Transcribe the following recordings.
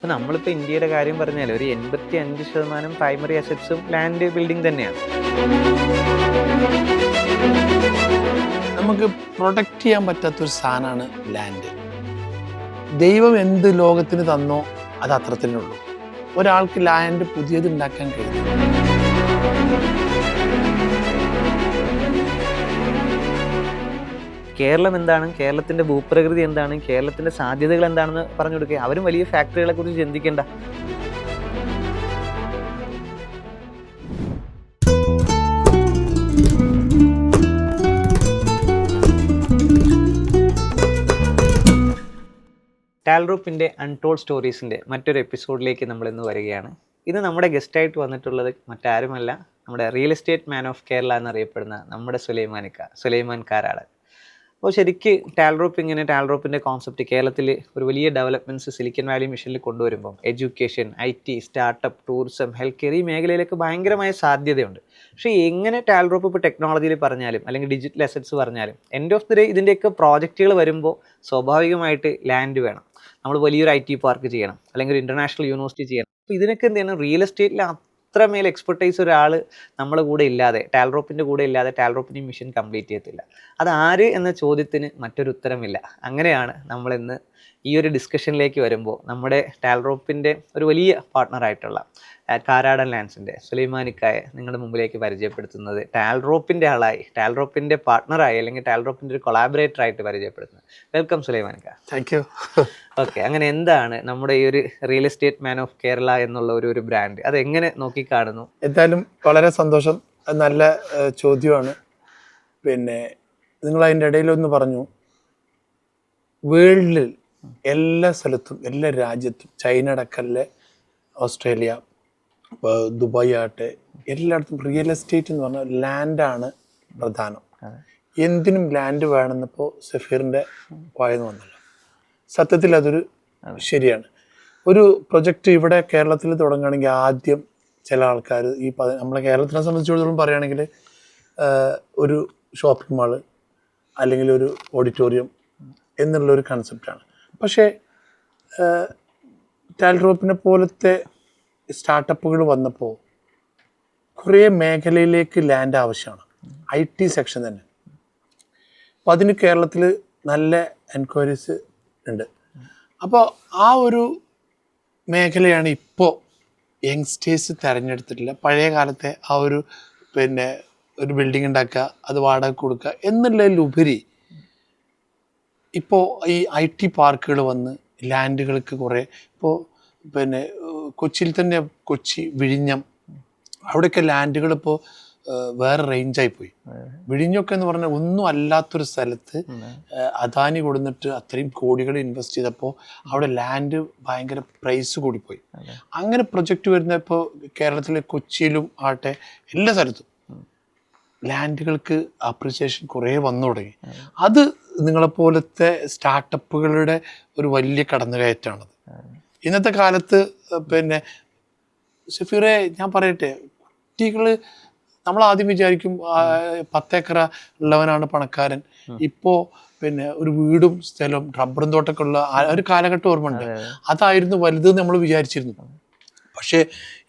ഇപ്പൊ നമ്മളിപ്പോൾ ഇന്ത്യയുടെ കാര്യം പറഞ്ഞാൽ ഒരു 85% പ്രൈമറി അസറ്റ്സും ലാൻഡ് ബിൽഡിംഗ് തന്നെയാണ്. നമുക്ക് പ്രൊട്ടക്റ്റ് ചെയ്യാൻ പറ്റാത്തൊരു സാധനമാണ് ലാൻഡ്. ദൈവം എന്ത് ലോകത്തിന് തന്നോ അത് അത്രത്തിനുള്ളൂ. ഒരാൾക്ക് ലാൻഡ് പുതിയത് ഉണ്ടാക്കാൻ കഴിയും. കേരളം എന്താണ്, കേരളത്തിന്റെ ഭൂപ്രകൃതി എന്താണ്, കേരളത്തിന്റെ സാധ്യതകൾ എന്താണെന്ന് പറഞ്ഞു കൊടുക്കുക. അവരും വലിയ ഫാക്ടറികളെ കുറിച്ച് ചിന്തിക്കേണ്ട. ടാൽറൂപ്പിൻ്റെ അൺടോൾഡ് സ്റ്റോറീസിൻ്റെ മറ്റൊരു എപ്പിസോഡിലേക്ക് നമ്മൾ ഇന്ന് വരികയാണ്. ഇത് നമ്മുടെ ഗസ്റ്റായിട്ട് വന്നിട്ടുള്ളത് മറ്റാരുമല്ല, നമ്മുടെ real estate man of Kerala എന്നറിയപ്പെടുന്ന നമ്മുടെ സുലൈമാൻ കാരാട്. അപ്പോൾ ശരിക്ക് ടാൽറൂപ്പിൻ്റെ കോൺസെപ്റ്റ് കേരളത്തിൽ ഒരു വലിയ ഡെവലപ്മെൻറ്റ്സ് സിലിക്കൺ വാലി മിഷനിൽ കൊണ്ടുവരുമ്പോൾ education, IT, startup, tourism, health care, ഈ മേഖലയിലേക്ക് ഭയങ്കരമായ സാധ്യതയുണ്ട്. പക്ഷേ എങ്ങനെ ടാൽറൂപ്പ് ഇപ്പോൾ ടെക്നോളജിയിൽ പറഞ്ഞാലും അല്ലെങ്കിൽ ഡിജിറ്റൽ അസറ്റ്സ് പറഞ്ഞാലും എൻഡ് ഓഫ് ദി ഡേ ഇതിൻ്റെയൊക്കെ പ്രോജക്റ്റുകൾ വരുമ്പോൾ സ്വാഭാവികമായിട്ട് ലാൻഡ് വേണം. നമ്മൾ വലിയൊരു IT പാർക്ക് ചെയ്യണം, അല്ലെങ്കിൽ ഒരു ഇൻ്റർനാഷണൽ യൂണിവേഴ്സിറ്റി ചെയ്യണം. അപ്പോൾ ഇതിനൊക്കെ എന്ത് ചെയ്യണം, റിയൽ എസ്റ്റേറ്റിൽ അത്രമേൽ എക്സ്പെർട്ടൈസ് ഒരാൾ നമ്മുടെ കൂടെ ഇല്ലാതെ, ടാൽറൂപ്പിൻ്റെ കൂടെ ഇല്ലാതെ ടാൽറൂപ്പിൻ്റെ മിഷൻ കംപ്ലീറ്റ് ചെയ്യത്തില്ല. അത് ആര് എന്ന ചോദ്യത്തിന് മറ്റൊരു ഉത്തരമില്ല. അങ്ങനെയാണ് നമ്മളിന്ന് ഈ ഒരു ഡിസ്കഷനിലേക്ക് വരുമ്പോൾ നമ്മുടെ ടാൽറൂപ്പിൻ്റെ ഒരു വലിയ പാർട്ട്ണറായിട്ടുള്ള കാരാടൻ ലാൻഡ്സിൻ്റെ സുലൈമാനിക്കായെ നിങ്ങളുടെ മുമ്പിലേക്ക് പരിചയപ്പെടുത്തുന്നത്. ടാൽറൂപ്പിൻ്റെ ആളായി, ടാൽറൂപ്പിൻ്റെ പാർട്ട്ണറായി, അല്ലെങ്കിൽ ടാൽറൂപ്പിൻ്റെ ഒരു കൊളാബറേറ്ററായിട്ട് പരിചയപ്പെടുത്തുന്നത്. വെൽക്കം സുലൈമാനിക്ക. Thank you. ഓക്കെ, അങ്ങനെ എന്താണ് നമ്മുടെ ഈ ഒരു real estate man of Kerala എന്നുള്ള ഒരു ബ്രാൻഡ്, അത് എങ്ങനെ നോക്കിക്കാണുന്നു? എന്തായാലും വളരെ സന്തോഷം. നല്ല ചോദ്യമാണ്. പിന്നെ നിങ്ങൾ അതിൻ്റെ ഇടയിലൊന്ന് പറഞ്ഞു, വേൾഡിൽ എല്ലാ സ്ഥലത്തും, എല്ലാ രാജ്യത്തും, ചൈന അടക്കല്ലേ, ഓസ്ട്രേലിയ, ദുബായ് ആട്ടെ, എല്ലായിടത്തും റിയൽ എസ്റ്റേറ്റ് എന്ന് പറഞ്ഞാൽ ലാൻഡാണ് പ്രധാനം. എന്തിനും ലാൻഡ് വേണമെന്നിപ്പോൾ സഫീറിൻ്റെ വായന്ന് വന്നല്ലോ. സത്യത്തിൽ അതൊരു ശരിയാണ്. ഒരു പ്രൊജക്റ്റ് ഇവിടെ കേരളത്തിൽ തുടങ്ങുകയാണെങ്കിൽ ആദ്യം ചില ആൾക്കാർ നമ്മളെ കേരളത്തിനെ സംബന്ധിച്ചിടത്തോളം പറയുകയാണെങ്കിൽ ഒരു ഷോപ്പിംഗ് മാള് അല്ലെങ്കിൽ ഒരു ഓഡിറ്റോറിയം എന്നുള്ളൊരു കൺസെപ്റ്റാണ്. പക്ഷേ ടാൽറൂപ്പിനെ പോലത്തെ സ്റ്റാർട്ടപ്പുകൾ വന്നപ്പോൾ കുറേ മേഖലയിലേക്ക് ലാൻഡ് ആവശ്യമാണ്. IT സെക്ഷൻ തന്നെ. അപ്പോൾ അതിന് കേരളത്തിൽ നല്ല എൻക്വയറീസ് ഉണ്ട്. അപ്പോൾ ആ ഒരു മേഖലയാണ് ഇപ്പോൾ യങ്സ്റ്റേഴ്സ് തിരഞ്ഞെടുത്തിട്ടില്ല. പഴയ കാലത്തെ ആ ഒരു ഒരു ബിൽഡിംഗ് ഉണ്ടാക്കുക, അത് വാടക കൊടുക്കുക എന്നുള്ളതിലുപരി ഇപ്പോൾ ഈ IT പാർക്കുകൾ വന്ന് ലാൻഡുകൾക്ക് കുറേ, ഇപ്പോൾ കൊച്ചിയിൽ തന്നെ, കൊച്ചി, വിഴിഞ്ഞം, അവിടെയൊക്കെ ലാൻഡുകൾ ഇപ്പോൾ വേറെ റേഞ്ചായി പോയി. വിഴിഞ്ഞൊക്കെ എന്ന് പറഞ്ഞാൽ ഒന്നും അല്ലാത്തൊരു സ്ഥലത്ത് അദാനി കൊടുത്തിട്ട് അത്രയും കോടികൾ ഇൻവെസ്റ്റ് ചെയ്തപ്പോൾ അവിടെ ലാൻഡ് ഭയങ്കര പ്രൈസ് കൂടിപ്പോയി. അങ്ങനെ പ്രൊജക്റ്റ് വരുന്ന ഇപ്പോൾ കേരളത്തിലെ കൊച്ചിയിലും ആട്ടെ, എല്ലാ സ്ഥലത്തും ലാൻഡുകൾക്ക് അപ്രിസിയേഷൻ കുറേ വന്നു തുടങ്ങി. അത് നിങ്ങളെപ്പോലത്തെ സ്റ്റാർട്ടപ്പുകളുടെ ഒരു വലിയ കടന്നുകയറ്റമാണത് ഇന്നത്തെ കാലത്ത്. ഷഫീറെ, ഞാൻ പറയട്ടെ, കുട്ടികൾ, നമ്മൾ ആദ്യം വിചാരിക്കും 10 ഏക്കർ ഉള്ളവനാണ് പണക്കാരൻ. ഇപ്പോൾ ഒരു വീടും സ്ഥലവും റബ്ബറും തോട്ടമൊക്കെ ഉള്ള ഒരു കാലഘട്ടം ഓർമ്മയുണ്ട്. അതായിരുന്നു വലുതെന്ന് നമ്മൾ വിചാരിച്ചിരുന്നു. പക്ഷേ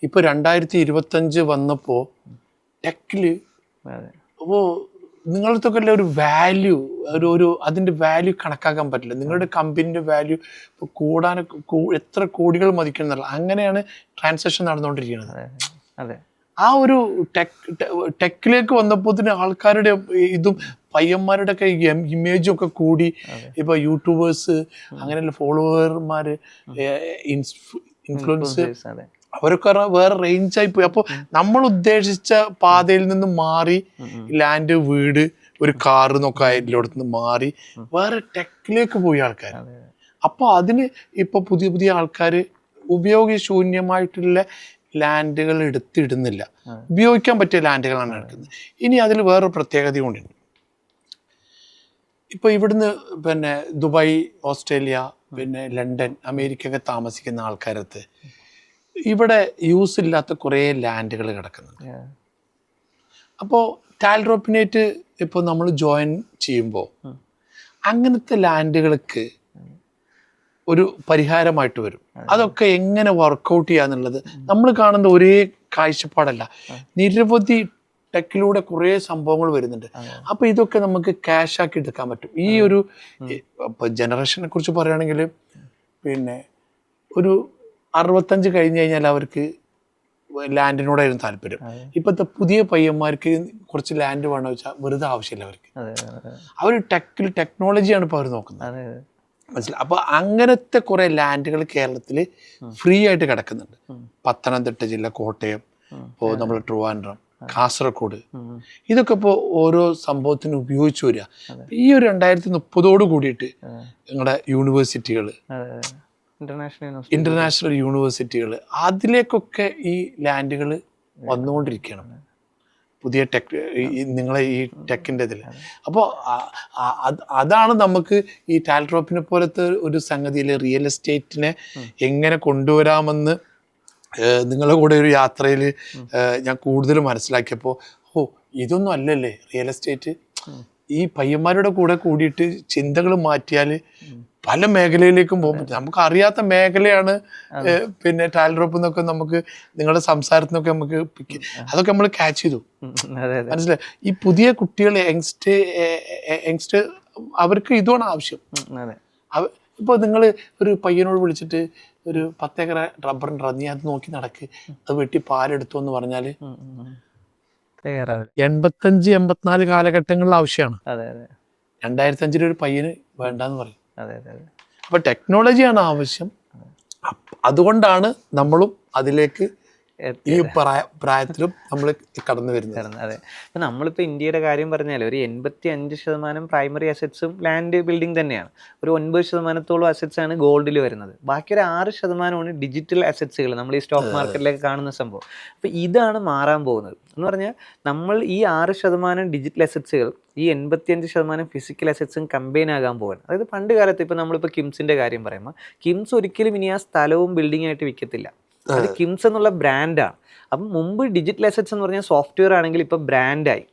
ഇപ്പോൾ 2025 വന്നപ്പോൾ ടെക്കില്, അപ്പോൾ നിങ്ങളടുത്തൊക്കെ ഒരു വാല്യൂ, അതിൻ്റെ വാല്യൂ കണക്കാക്കാൻ പറ്റില്ല. നിങ്ങളുടെ കമ്പനീൻ്റെ വാല്യൂ ഇപ്പോൾ എത്ര കോടികൾ മതിക്കണം എന്നുള്ള അങ്ങനെയാണ് ട്രാൻസാക്ഷൻ നടന്നുകൊണ്ടിരിക്കുന്നത്. അതെ, ആ ഒരു ടെക്കിലേക്ക് വന്നപ്പോൾ തന്നെ ആൾക്കാരുടെ ഇതും പയ്യന്മാരുടെ ഒക്കെ ഇമേജും ഒക്കെ കൂടി. ഇപ്പോൾ യൂട്യൂബേഴ്സ്, അങ്ങനെയുള്ള ഫോളോവർമാർ, ഇൻഫ്ലുവൻസ്, അവരൊക്കെ വേറെ റേഞ്ചായി പോയി. അപ്പോൾ നമ്മൾ ഉദ്ദേശിച്ച പാതയിൽ നിന്ന് മാറി ലാൻഡ്, വീട്, ഒരു കാറ് എന്നൊക്കെ അതിലോടത്ത് നിന്ന് മാറി വേറെ ടെക്കിലേക്ക് പോയി ആൾക്കാർ. അപ്പോൾ അതിന് ഇപ്പോൾ പുതിയ പുതിയ ആൾക്കാർ ഉപയോഗശൂന്യമായിട്ടുള്ള ലാൻഡുകൾ എടുത്തിടുന്നില്ല, ഉപയോഗിക്കാൻ പറ്റിയ ലാൻഡുകളാണ് എടുക്കുന്നത്. ഇനി അതിൽ വേറൊരു പ്രത്യേകത കൊണ്ടുണ്ട്. ഇപ്പോൾ ഇവിടുന്ന് ദുബായ്, ഓസ്ട്രേലിയ, ലണ്ടൻ, അമേരിക്ക ഒക്കെ താമസിക്കുന്ന ആൾക്കാരത്ത് ഇവിടെ യൂസ് ഇല്ലാത്ത കുറേ ലാൻഡുകൾ കിടക്കുന്നുണ്ട്. അപ്പോൾ ടാൽറൂപ്പിനായിട്ട് ഇപ്പോൾ നമ്മൾ ജോയിൻ ചെയ്യുമ്പോൾ അങ്ങനത്തെ ലാൻഡുകൾക്ക് ഒരു പരിഹാരമായിട്ട് വരും. അതൊക്കെ എങ്ങനെ വർക്കൗട്ട് ചെയ്യാന്നുള്ളത് നമ്മൾ കാണുന്ന ഒരേ കാഴ്ചപ്പാടല്ല. നിരവധി ടെക്കിലൂടെ കുറേ സംഭവങ്ങൾ വരുന്നുണ്ട്. അപ്പൊ ഇതൊക്കെ നമുക്ക് ക്യാഷ് ആക്കി എടുക്കാൻ പറ്റും. ഈ ഒരു ഇപ്പൊ ജനറേഷനെ കുറിച്ച് പറയുകയാണെങ്കിൽ പിന്നെ ഒരു 65 കഴിഞ്ഞ് കഴിഞ്ഞാൽ അവർക്ക് ലാൻഡിനോടായിരുന്നു താല്പര്യം. ഇപ്പോഴത്തെ പുതിയ പയ്യന്മാർക്ക് കുറച്ച് ലാൻഡ് വേണമെന്ന് വെച്ചാൽ വെറുതെ ആവശ്യമില്ല അവർക്ക്. അവർ ടെക്നോളജിയാണ് ഇപ്പോൾ അവർ നോക്കുന്നത്. മനസ്സിലായി. അപ്പോൾ അങ്ങനത്തെ കുറേ ലാൻഡുകൾ കേരളത്തിൽ ഫ്രീ ആയിട്ട് കിടക്കുന്നുണ്ട്. പത്തനംതിട്ട ജില്ല, കോട്ടയം, ഇപ്പോൾ നമ്മൾ ട്രിവാൻഡ്രം, കാസർഗോഡ്, ഇതൊക്കെ ഇപ്പോൾ ഓരോ സംഭവത്തിന് ഉപയോഗിച്ചു വരിക. ഈ ഒരു 2030 കൂടിയിട്ട് നിങ്ങളുടെ യൂണിവേഴ്സിറ്റികൾ, ഇന്റർനാഷണൽ യൂണിവേഴ്സിറ്റികൾ, അതിലേക്കൊക്കെ ഈ ലാൻഡുകൾ വന്നുകൊണ്ടിരിക്കണം. പുതിയ നിങ്ങളെ ഈ ടെക്കിൻ്റെ ഇതിൽ. അപ്പോൾ അതാണ് നമുക്ക് ഈ ടാൽട്രോപ്പിനെ പോലത്തെ ഒരു സംഗതിയിൽ റിയൽ എസ്റ്റേറ്റിനെ എങ്ങനെ കൊണ്ടുവരാമെന്ന് നിങ്ങളുടെ കൂടെ ഒരു യാത്രയിൽ ഞാൻ കൂടുതൽ മനസ്സിലാക്കിയപ്പോൾ, ഇതൊന്നും അല്ലല്ലേ റിയൽ എസ്റ്റേറ്റ്. ഈ പയ്യന്മാരുടെ കൂടെ കൂടിയിട്ട് ചിന്തകൾ മാറ്റിയാൽ പല മേഖലയിലേക്കും പോകും. നമുക്ക് അറിയാത്ത മേഖലയാണ് പിന്നെ ടാൽട്രോപ്പ് എന്നൊക്കെ നമുക്ക് നിങ്ങളുടെ സംസാരത്തിനൊക്കെ നമുക്ക് അതൊക്കെ നമ്മൾ ക്യാച്ച് ചെയ്തു. മനസ്സിലായി. ഈ പുതിയ കുട്ടികൾ യങ്സ്റ്റർ അവർക്ക് ഇതാണ് ആവശ്യം. ഇപ്പോൾ നിങ്ങൾ ഒരു പയ്യനോട് വിളിച്ചിട്ട് ഒരു 10 ഏക്കർ റബ്ബറുണ്ട്, നീ അത് നോക്കി നടക്ക്, അത് വെട്ടി പാലെടുത്തു എന്ന് പറഞ്ഞാൽ 85-84 കാലഘട്ടങ്ങളിൽ ആവശ്യമാണ്. 2005 ഒരു പയ്യന് വേണ്ടാന്ന് പറയും. അപ്പൊ ടെക്നോളജിയാണ് ആവശ്യം. അതുകൊണ്ടാണ് നമ്മളും അതിലേക്ക് ഈ പ്രായത്തിലും നമ്മൾ കടന്നു വരുന്നത്. അതെ. ഇപ്പം നമ്മളിപ്പോൾ ഇന്ത്യയുടെ കാര്യം പറഞ്ഞാൽ ഒരു 85% പ്രൈമറി അസറ്റ്സും ലാൻഡ് ബിൽഡിംഗ് തന്നെയാണ്. ഒരു 9% അസറ്റ്സ് ആണ് ഗോൾഡിൽ വരുന്നത്. ബാക്കി ഒരു 6% ഡിജിറ്റൽ അസറ്റ്സുകൾ, നമ്മൾ ഈ സ്റ്റോക്ക് മാർക്കറ്റിലേക്ക് കാണുന്ന സംഭവം. അപ്പോൾ ഇതാണ് മാറാൻ പോകുന്നത് എന്ന് പറഞ്ഞാൽ നമ്മൾ ഈ 6% ഡിജിറ്റൽ അസറ്റ്സുകൾ ഈ 85% ഫിസിക്കൽ അസറ്റ്സും കമ്പൈൻ ആകാൻ പോവാണ്. അതായത് പണ്ട് കാലത്ത് ഇപ്പോൾ നമ്മളിപ്പോൾ കിംസിൻ്റെ കാര്യം പറയുമ്പോൾ കിംസ് ഒരിക്കലും ഇനി ആ സ്ഥലവും ബിൽഡിംഗ് ആയിട്ട് വിൽക്കത്തില്ല. അത് കിംസ് എന്നുള്ള ബ്രാൻഡാണ്. അപ്പം മുമ്പ് ഡിജിറ്റൽ അസറ്റ്സ് എന്ന് പറഞ്ഞാൽ സോഫ്റ്റ്വെയർ ആണെങ്കിൽ ഇപ്പോൾ ബ്രാൻഡായി.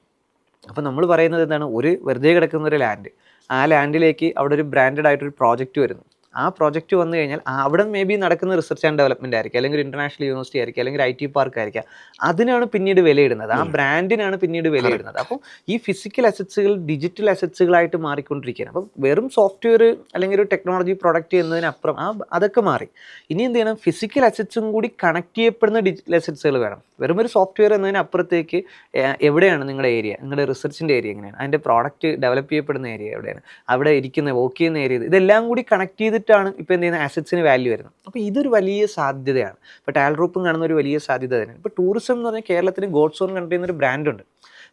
അപ്പം നമ്മൾ പറയുന്നത് എന്താണ്, ഒരു വെറുതെ കിടക്കുന്ന ഒരു ലാൻഡ്, ആ ലാൻഡിലേക്ക് അവിടെ ഒരു ബ്രാൻഡഡ് ആയിട്ടൊരു പ്രോജക്റ്റ് വരുന്നു. ആ പ്രോജക്റ്റ് വന്നു കഴിഞ്ഞാൽ അവിടെ മേ ബി നടക്കുന്ന റിസർച്ച് ആൻഡ് ഡെവലപ്മെൻറ്റ് ആയിരിക്കും, അല്ലെങ്കിൽ ഇന്റർനാഷണൽ യൂണിവേഴ്സിറ്റി ആയിരിക്കും, അല്ലെങ്കിൽ IT പാർക്ക് ആയിരിക്കാം. അതിനാണ് പിന്നീട് വിലയിടുന്നത്, ആ ബ്രാൻഡിനാണ് പിന്നീട് വിലയിടുന്നത്. അപ്പോൾ ഈ ഫിസിക്കൽ അസറ്റ്സുകൾ ഡിജിറ്റൽ അസറ്റ്സുകളായിട്ട് മാറിക്കൊണ്ടിരിക്കുകയാണ്. അപ്പം വെറും സോഫ്റ്റ്വെയർ അല്ലെങ്കിൽ ഒരു ടെക്നോളജി പ്രൊഡക്റ്റ് എന്നതിനപ്പുറം അതൊക്കെ മാറി. ഇനി എന്ത് ചെയ്യണം, ഫിസിക്കൽ അസറ്റ്സും കൂടി കണക്ട് ചെയ്യപ്പെടുന്ന ഡിജിറ്റൽ അസറ്റ്സുകൾ വേണം. വെറും ഒരു സോഫ്റ്റ്വെയർ എന്നതിനപ്പുറത്തേക്ക് എവിടെയാണ് നിങ്ങളുടെ ഏരിയ, നിങ്ങളുടെ റിസർച്ചിൻ്റെ ഏരിയ എങ്ങനെയാണ്, അതിൻ്റെ പ്രോഡക്റ്റ് ഡെവലപ്പ് ചെയ്യപ്പെടുന്ന ഏരിയ എവിടെയാണ്, അവിടെ ഇരിക്കുന്ന വർക്ക് ചെയ്യുന്ന ഏരിയ, ഇതെല്ലാം കൂടി കണക്ട് ചെയ്തിട്ടാണ് ഇപ്പോൾ എന്ത് ചെയ്യുന്ന അസറ്റ്സിന് വാല്യൂ വരുന്നത്. അപ്പോൾ ഇതൊരു വലിയ സാധ്യതയാണ്. ഇപ്പോൾ ടാൽട്രോപ്പും കാണുന്ന ഒരു വലിയ സാധ്യത തന്നെയാണ്. ഇപ്പോൾ ടൂറിസം എന്ന് പറഞ്ഞാൽ കേരളത്തിന് ഗോഡ്സ് ഓൺ കൺട്രി എന്നൊരു ബ്രാൻഡുണ്ട്.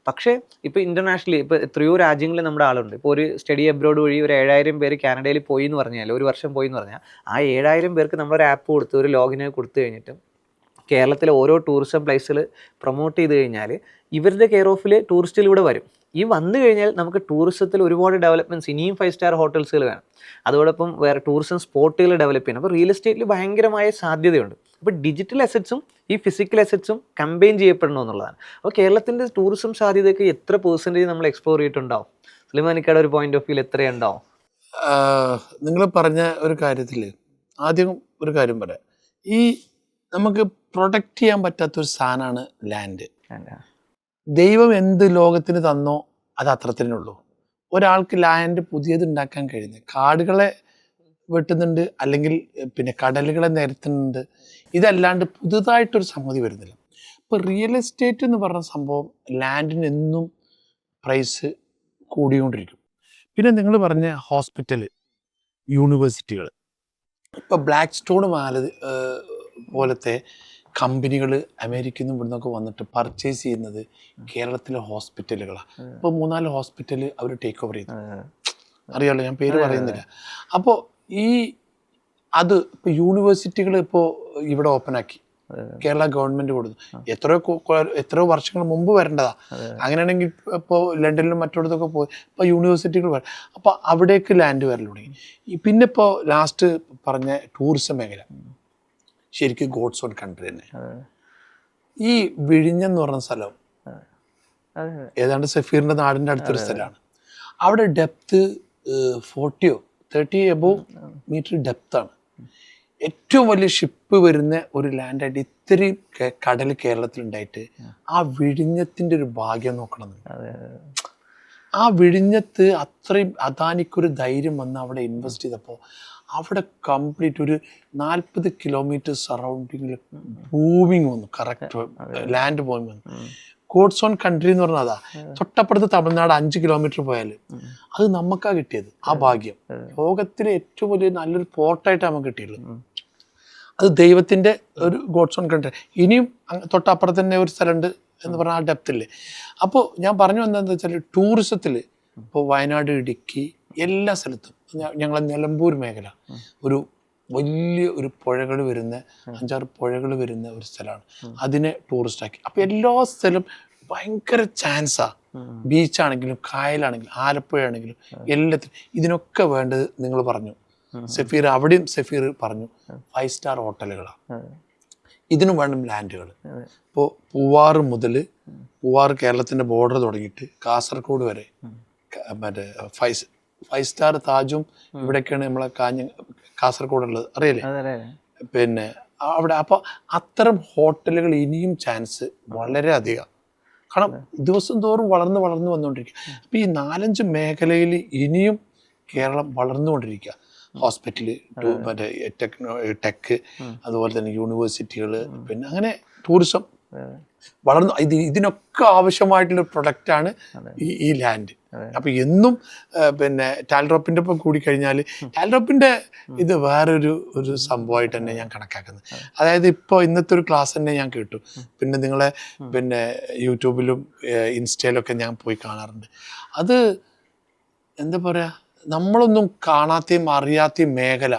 പക്ഷേ ഇപ്പോൾ ഇൻ്റർനാഷണലി ഇപ്പോൾ എത്രയോ രാജ്യങ്ങളിൽ നമ്മുടെ ആളുണ്ട്. ഇപ്പോൾ ഒരു സ്റ്റഡി അബ്രോഡ് വഴി ഒരു 7000 പേര് കാനഡയിൽ പോയി എന്ന് പറഞ്ഞാൽ, ഒരു വർഷം പോയി എന്ന് പറഞ്ഞാൽ, ആ 7000 പേർക്ക് നമ്മളൊരു ആപ്പ് കൊടുത്ത് ഒരു ലോഗിന് കൊടുത്തു കഴിഞ്ഞിട്ട് കേരളത്തിലെ ഓരോ ടൂറിസം പ്ലേസുകൾ പ്രൊമോട്ട് ചെയ്ത് കഴിഞ്ഞാൽ ഇവരുടെ കെയർ ഓഫിൽ ടൂറിസ്റ്റിലൂടെ വരും. ഈ വന്നു കഴിഞ്ഞാൽ നമുക്ക് ടൂറിസത്തിൽ ഒരുപാട് ഡെവലപ്മെൻറ്റ്സ്, ഇനിയും 5-star ഹോട്ടൽസുകൾ വേണം, അതോടൊപ്പം വേറെ ടൂറിസം സ്പോട്ടുകൾ ഡെവലപ്പ് ചെയ്യണം. അപ്പോൾ റിയൽ എസ്റ്റേറ്റിൽ ഭയങ്കരമായ സാധ്യതയുണ്ട്. അപ്പോൾ ഡിജിറ്റൽ അസറ്റ്സും ഈ ഫിസിക്കൽ അസറ്റ്സും കമ്പൈൻ ചെയ്യപ്പെടണമെന്നുള്ളതാണ്. അപ്പോൾ കേരളത്തിൻ്റെ ടൂറിസം സാധ്യതയൊക്കെ എത്ര % നമ്മൾ എക്സ്പ്ലോർ ചെയ്തിട്ടുണ്ടാവും? സുലൈമാനിക്കയുടെ ഒരു പോയിന്റ് ഓഫ് വ്യൂ എത്രയുണ്ടാവും? നിങ്ങൾ പറഞ്ഞ ഒരു കാര്യത്തിൽ ആദ്യം ഒരു കാര്യം പറയാം. ഈ നമുക്ക് പ്രൊട്ടക്റ്റ് ചെയ്യാൻ പറ്റാത്തൊരു സാധനമാണ് ലാൻഡ്. ദൈവം എന്ത് ലോകത്തിന് തന്നോ അത് അത്രത്തിനുള്ളൂ. ഒരാൾക്ക് ലാൻഡ് പുതിയത് ഉണ്ടാക്കാൻ കഴിയുന്നത്, കാടുകളെ വെട്ടുന്നുണ്ട്, അല്ലെങ്കിൽ പിന്നെ കടലുകളെ നിരത്തുന്നുണ്ട്, ഇതല്ലാണ്ട് പുതുതായിട്ടൊരു സംഗതി വരുന്നില്ല. ഇപ്പോൾ റിയൽ എസ്റ്റേറ്റ് എന്ന് പറഞ്ഞ സംഭവം ലാൻഡിന് എന്നും പ്രൈസ് കൂടിക്കൊണ്ടിരിക്കും. പിന്നെ നിങ്ങൾ പറഞ്ഞ ഹോസ്പിറ്റൽ, യൂണിവേഴ്സിറ്റികൾ, ഇപ്പോൾ ബ്ലാക്ക് സ്റ്റോൺ പോലത്തെ കമ്പനികൾ അമേരിക്കയിൽ നിന്നും ഇവിടുന്നൊക്കെ വന്നിട്ട് പർച്ചേസ് ചെയ്യുന്നത് കേരളത്തിലെ ഹോസ്പിറ്റലുകളാണ്. ഇപ്പോൾ 3-4 ഹോസ്പിറ്റൽ അവർ ടേക്ക് ഓവർ ചെയ്തു. അറിയാമല്ലോ, ഞാൻ പേര് പറയുന്നില്ല. അപ്പോൾ അത് ഇപ്പോൾ യൂണിവേഴ്സിറ്റികൾ ഇപ്പോൾ ഇവിടെ ഓപ്പണാക്കി കേരള ഗവൺമെൻറ് കൊടുത്തു. എത്രയോ വർഷങ്ങൾ മുമ്പ് വരേണ്ടതാ. അങ്ങനെയാണെങ്കിൽ ഇപ്പോൾ ലണ്ടനിലും മറ്റോടത്തൊക്കെ പോയി ഇപ്പോൾ യൂണിവേഴ്സിറ്റികൾ വരും. അപ്പോൾ അവിടേക്ക് ലാൻഡ് വരൽ തുടങ്ങി. പിന്നെ ഇപ്പോൾ ലാസ്റ്റ് പറഞ്ഞ ടൂറിസം മേഖല ശരിക്കും ഗോഡ്സ് ഓൺ കൺട്രി തന്നെ. ഈ വിഴിഞ്ഞെന്ന് പറഞ്ഞ സ്ഥലം ഏതാണ്ട് സഫീറിൻ്റെ നാടിൻ്റെ അടുത്തൊരു സ്ഥലമാണ്. അവിടെ ഡെപ്ത് 40 or 30 above മീറ്റർ ഡെപ്താണ്. ഏറ്റവും വലിയ ഷിപ്പ് വരുന്ന ഒരു ലാൻഡായിട്ട് ഇത്രയും കടൽ കേരളത്തിലുണ്ടായിട്ട് ആ വിഴിഞ്ഞത്തിൻ്റെ ഒരു ഭാഗ്യം നോക്കണം. ആ വിഴിഞ്ഞത്ത് അത്രയും അദാനിക്കൊരു ധൈര്യം വന്ന് അവിടെ ഇൻവെസ്റ്റ് ചെയ്തപ്പോൾ അവിടെ കംപ്ലീറ്റ് ഒരു 40 കിലോമീറ്റർ സറൗണ്ടിങ്ങിൽ ബൂമിങ് വന്നു. കറക്റ്റ് ലാൻഡ് ബൂമിങ് വന്നു. ഗോഡ്സ് ഓൺ കൺട്രി എന്ന് പറഞ്ഞാൽ അതാ. തൊട്ടപ്പുറത്ത് തമിഴ്നാട് 5 കിലോമീറ്റർ പോയാൽ അത് നമുക്കാ കിട്ടിയത് ആ ഭാഗ്യം. ലോകത്തിലെ ഏറ്റവും വലിയ നല്ലൊരു പോർട്ടായിട്ട് നമുക്ക് കിട്ടിയുള്ളൂ. അത് ദൈവത്തിൻ്റെ ഒരു ഗോഡ്സ് ഓൺ കൺട്രി. ഇനിയും തൊട്ടപ്പുറത്ത് തന്നെ ഒരു സ്ഥലമുണ്ട് എന്ന് പറഞ്ഞാൽ ആ ഡെപ്തില്ലേ. അപ്പോൾ ഞാൻ പറഞ്ഞു വന്നതെന്ന് വെച്ചാൽ ടൂറിസത്തിൽ ഇപ്പോൾ വയനാട്, ഇടുക്കി എല്ലാ സ്ഥലത്തും ഞങ്ങളെ നിലമ്പൂർ മേഖല ഒരു വലിയ ഒരു പുഴകൾ വരുന്ന 5-6 പുഴകൾ വരുന്ന ഒരു സ്ഥലമാണ്. അതിനെ ടൂറിസ്റ്റാക്കി. അപ്പോൾ എല്ലാ സ്ഥലവും ഭയങ്കര ചാൻസാണ്. ബീച്ചാണെങ്കിലും കായലാണെങ്കിലും ആലപ്പുഴ ആണെങ്കിലും എല്ലാത്തിനും ഇതിനൊക്കെ വേണ്ടത് നിങ്ങൾ പറഞ്ഞു. സഫീർ അവിടെയും സഫീർ പറഞ്ഞു 5 സ്റ്റാർ ഹോട്ടലുകളാണ്. ഇതിനും വേണം ലാൻഡുകൾ. ഇപ്പോൾ പൂവാറ് മുതൽ കേരളത്തിൻ്റെ ബോർഡർ തുടങ്ങിയിട്ട് കാസർഗോഡ് വരെ മറ്റേ 5 സ്റ്റാർ താജും ഇവിടെയൊക്കെയാണ് നമ്മളെ കാസർഗോഡുള്ളത്, അറിയില്ലേ? പിന്നെ അവിടെ അപ്പോൾ അത്തരം ഹോട്ടലുകൾ ഇനിയും ചാൻസ് വളരെ അധികം. കാരണം ദിവസം തോറും വളർന്ന് വന്നുകൊണ്ടിരിക്കുക. അപ്പോൾ ഈ 4-5 മേഖലയിൽ ഇനിയും കേരളം വളർന്നുകൊണ്ടിരിക്കുക. ഹോസ്പിറ്റല്, മറ്റേ ടെക്ക്, അതുപോലെ തന്നെ യൂണിവേഴ്സിറ്റികൾ, പിന്നെ അങ്ങനെ ടൂറിസം വളർന്നു. ഇതിനൊക്കെ ആവശ്യമായിട്ടുള്ള പ്രൊഡക്റ്റാണ് ഈ ലാൻഡ്. അപ്പൊ എന്നും പിന്നെ ടാൽഡ്രോപ്പിന്റെ ഒപ്പം കൂടിക്കഴിഞ്ഞാൽ ടാൽഡ്രോപ്പിന്റെ ഇത് വേറൊരു സംഭവമായിട്ട് തന്നെ ഞാൻ കണക്കാക്കുന്നത്. അതായത് ഇപ്പോൾ ഇന്നത്തെ ഒരു ക്ലാസ് തന്നെ ഞാൻ കേട്ടു. പിന്നെ നിങ്ങളെ പിന്നെ യൂട്യൂബിലും ഇൻസ്റ്റയിലൊക്കെ ഞാൻ പോയി കാണാറുണ്ട്. അത് എന്താ പറയാ, നമ്മളൊന്നും കാണാത്തയും അറിയാത്തയും മേഖല.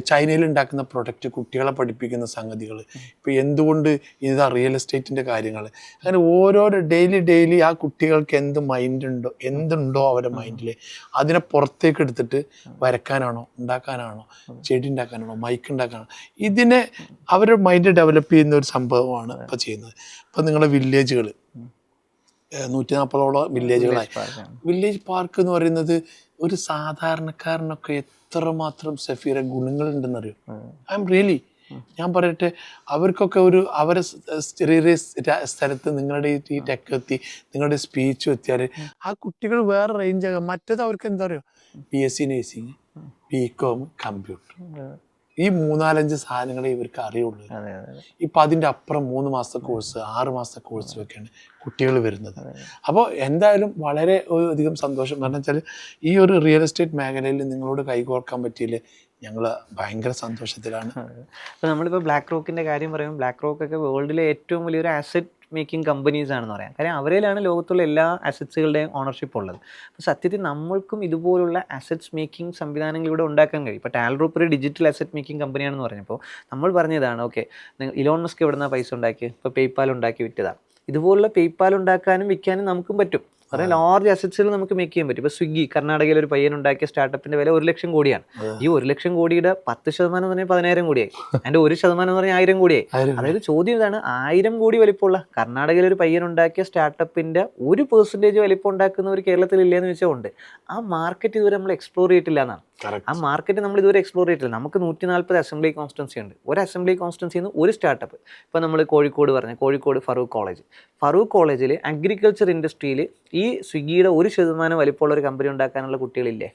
ചൈനയിൽ ഉണ്ടാക്കുന്ന പ്രൊഡക്റ്റ്, കുട്ടികളെ പഠിപ്പിക്കുന്ന സംഗതികൾ, ഇപ്പോൾ എന്തുകൊണ്ട് ഇതാ റിയൽ എസ്റ്റേറ്റിൻ്റെ കാര്യങ്ങൾ, അങ്ങനെ ഓരോരോ ഡെയിലി ആ കുട്ടികൾക്ക് എന്തുണ്ടോ അവരുടെ മൈൻഡിൽ അതിനെ പുറത്തേക്ക് എടുത്തിട്ട് വരക്കാനാണോ, ഉണ്ടാക്കാനാണോ, ചെടി ഉണ്ടാക്കാനാണോ, മൈക്ക് ഉണ്ടാക്കാനാണോ, ഇതിനെ അവരുടെ മൈൻഡ് ഡെവലപ്പ് ചെയ്യുന്ന ഒരു സംഭവമാണ് ഇപ്പോൾ ചെയ്യുന്നത്. ഇപ്പോൾ നിങ്ങളുടെ വില്ലേജുകൾ 140ഓളം വില്ലേജുകളായി. വില്ലേജ് പാർക്ക് എന്ന് പറയുന്നത് ഒരു സാധാരണക്കാരനൊക്കെ എത്രമാത്രം സഫീറ ഗുണങ്ങളുണ്ടെന്നറിയോ? ഐ എം റിയലി, ഞാൻ പറയട്ടെ, അവർക്കൊക്കെ അവരെ ചെറിയ സ്ഥലത്ത് നിങ്ങളുടെ ഈ ടെക്ക് എത്തി, നിങ്ങളുടെ സ്പീച്ച് എത്തിയാൽ ആ കുട്ടികൾ വേറെ റേഞ്ച് ആകാം. മറ്റേത് അവർക്ക് എന്താ പറയുക, BSc നഴ്സിംഗ്, BCom, കമ്പ്യൂട്ടർ, ഈ 3-4-5 സാധനങ്ങളെ ഇവർക്ക് അറിയുള്ളൂ. ഇപ്പം അതിൻ്റെ അപ്പുറം 3 മാസത്തെ കോഴ്സ്, 6 മാസത്തെ കോഴ്സിലൊക്കെയാണ് കുട്ടികൾ വരുന്നത്. അപ്പോൾ എന്തായാലും വളരെ അധികം സന്തോഷം. കാരണം വെച്ചാൽ ഈ ഒരു റിയൽ എസ്റ്റേറ്റ് മേഖലയിൽ നിങ്ങളോട് കൈകോർക്കാൻ പറ്റിയില്ലേ, ഞങ്ങൾ ഭയങ്കര സന്തോഷത്തിലാണ്. അപ്പോൾ നമ്മളിപ്പോൾ ബ്ലാക്ക് റോക്കിൻ്റെ കാര്യം പറയുമ്പോൾ ബ്ലാക്ക് റോക്കൊക്കെ വേൾഡിലെ ഏറ്റവും വലിയൊരു ആസറ്റ് മേക്കിംഗ് കമ്പനീസ് ആണെന്ന് പറയാം. കാര്യം അവരിലാണ് ലോകത്തുള്ള എല്ലാ അസറ്റ്സുകളുടെയും ഓണർഷിപ്പ് ഉള്ളത്. അപ്പോൾ സത്യത്തിൽ നമ്മൾക്കും ഇതുപോലുള്ള അസറ്റ്സ് മേക്കിംഗ് സംവിധാനങ്ങൾ ഇവിടെ ഉണ്ടാക്കാൻ കഴിയും. ഇപ്പോൾ ടാൽഡ്രോപ്പ് ഒരു ഡിജിറ്റൽ അസറ്റ് മേക്കിംഗ് കമ്പനിയാണെന്ന് പറഞ്ഞപ്പോൾ നമ്മൾ പറഞ്ഞതാണ്, ഓക്കെ, ഇലോൺ മസ്ക് എവിടെ നിന്നാണ് പൈസ ഉണ്ടാക്കി? ഇപ്പോൾ പേയ്പാൽ ഉണ്ടാക്കി വിറ്റതാണ്. ഇതുപോലുള്ള പേയ്പാൽ ഉണ്ടാക്കാനും വിൽക്കാനും നമുക്കും പറ്റും. കുറേ ലാർജ് അസറ്റ്സുകൾ നമുക്ക് മേക്ക് ചെയ്യാൻ പറ്റും. ഇപ്പോൾ സ്വിഗ്ഗി, കർണാടകയിൽ ഒരു പയ്യൻ ഉണ്ടാക്കിയ സ്റ്റാർട്ടപ്പിൻ്റെ വില 1 ലക്ഷം കോടിയാണ്. ഈ 1 ലക്ഷം കോടിയുടെ 10% എന്ന് പറഞ്ഞാൽ 10,000 കോടിയായി. അതിൻ്റെ 1% എന്ന് പറഞ്ഞാൽ 1000 കോടിയായി. അതായത് ചോദ്യം ഇതാണ്, 1000 കോടി വലിപ്പമുള്ള കർണാടകയിൽ ഒരു പയ്യൻ ഉണ്ടാക്കിയ സ്റ്റാർട്ടപ്പിൻ്റെ 1% വലിപ്പം ഉണ്ടാക്കുന്നവർ കേരളത്തിൽ ഇല്ലയെന്ന് വെച്ചാൽ ഉണ്ട്. ആ മാർക്കറ്റ് ഇതുവരെ നമ്മൾ എക്സ്പ്ലോർ ചെയ്തിട്ടില്ല എന്നാണ്. ആ മാർക്കറ്റ് നമ്മൾ ഇതുവരെ എക്സ്പ്ലോർ ചെയ്തിട്ടില്ല. നമുക്ക് 140 അസംബ്ലി കോൺസ്റ്റൻസി ഉണ്ട്. ഒരു അസംബ്ലി കോൺസ്റ്റൻസിന്ന് ഒരു സ്റ്റാർട്ടപ്പ്. ഇപ്പോൾ നമ്മൾ കോഴിക്കോട് ഫറൂഖ് കോളേജിൽ അഗ്രികൾച്ചർ ഇൻഡസ്ട്രിയിൽ ഈ സ്വിഗ്ഗിയുടെ 1% വലിപ്പമുള്ള ഒരു കമ്പനി ഉണ്ടാക്കാനുള്ള കുട്ടികളില്ലേ?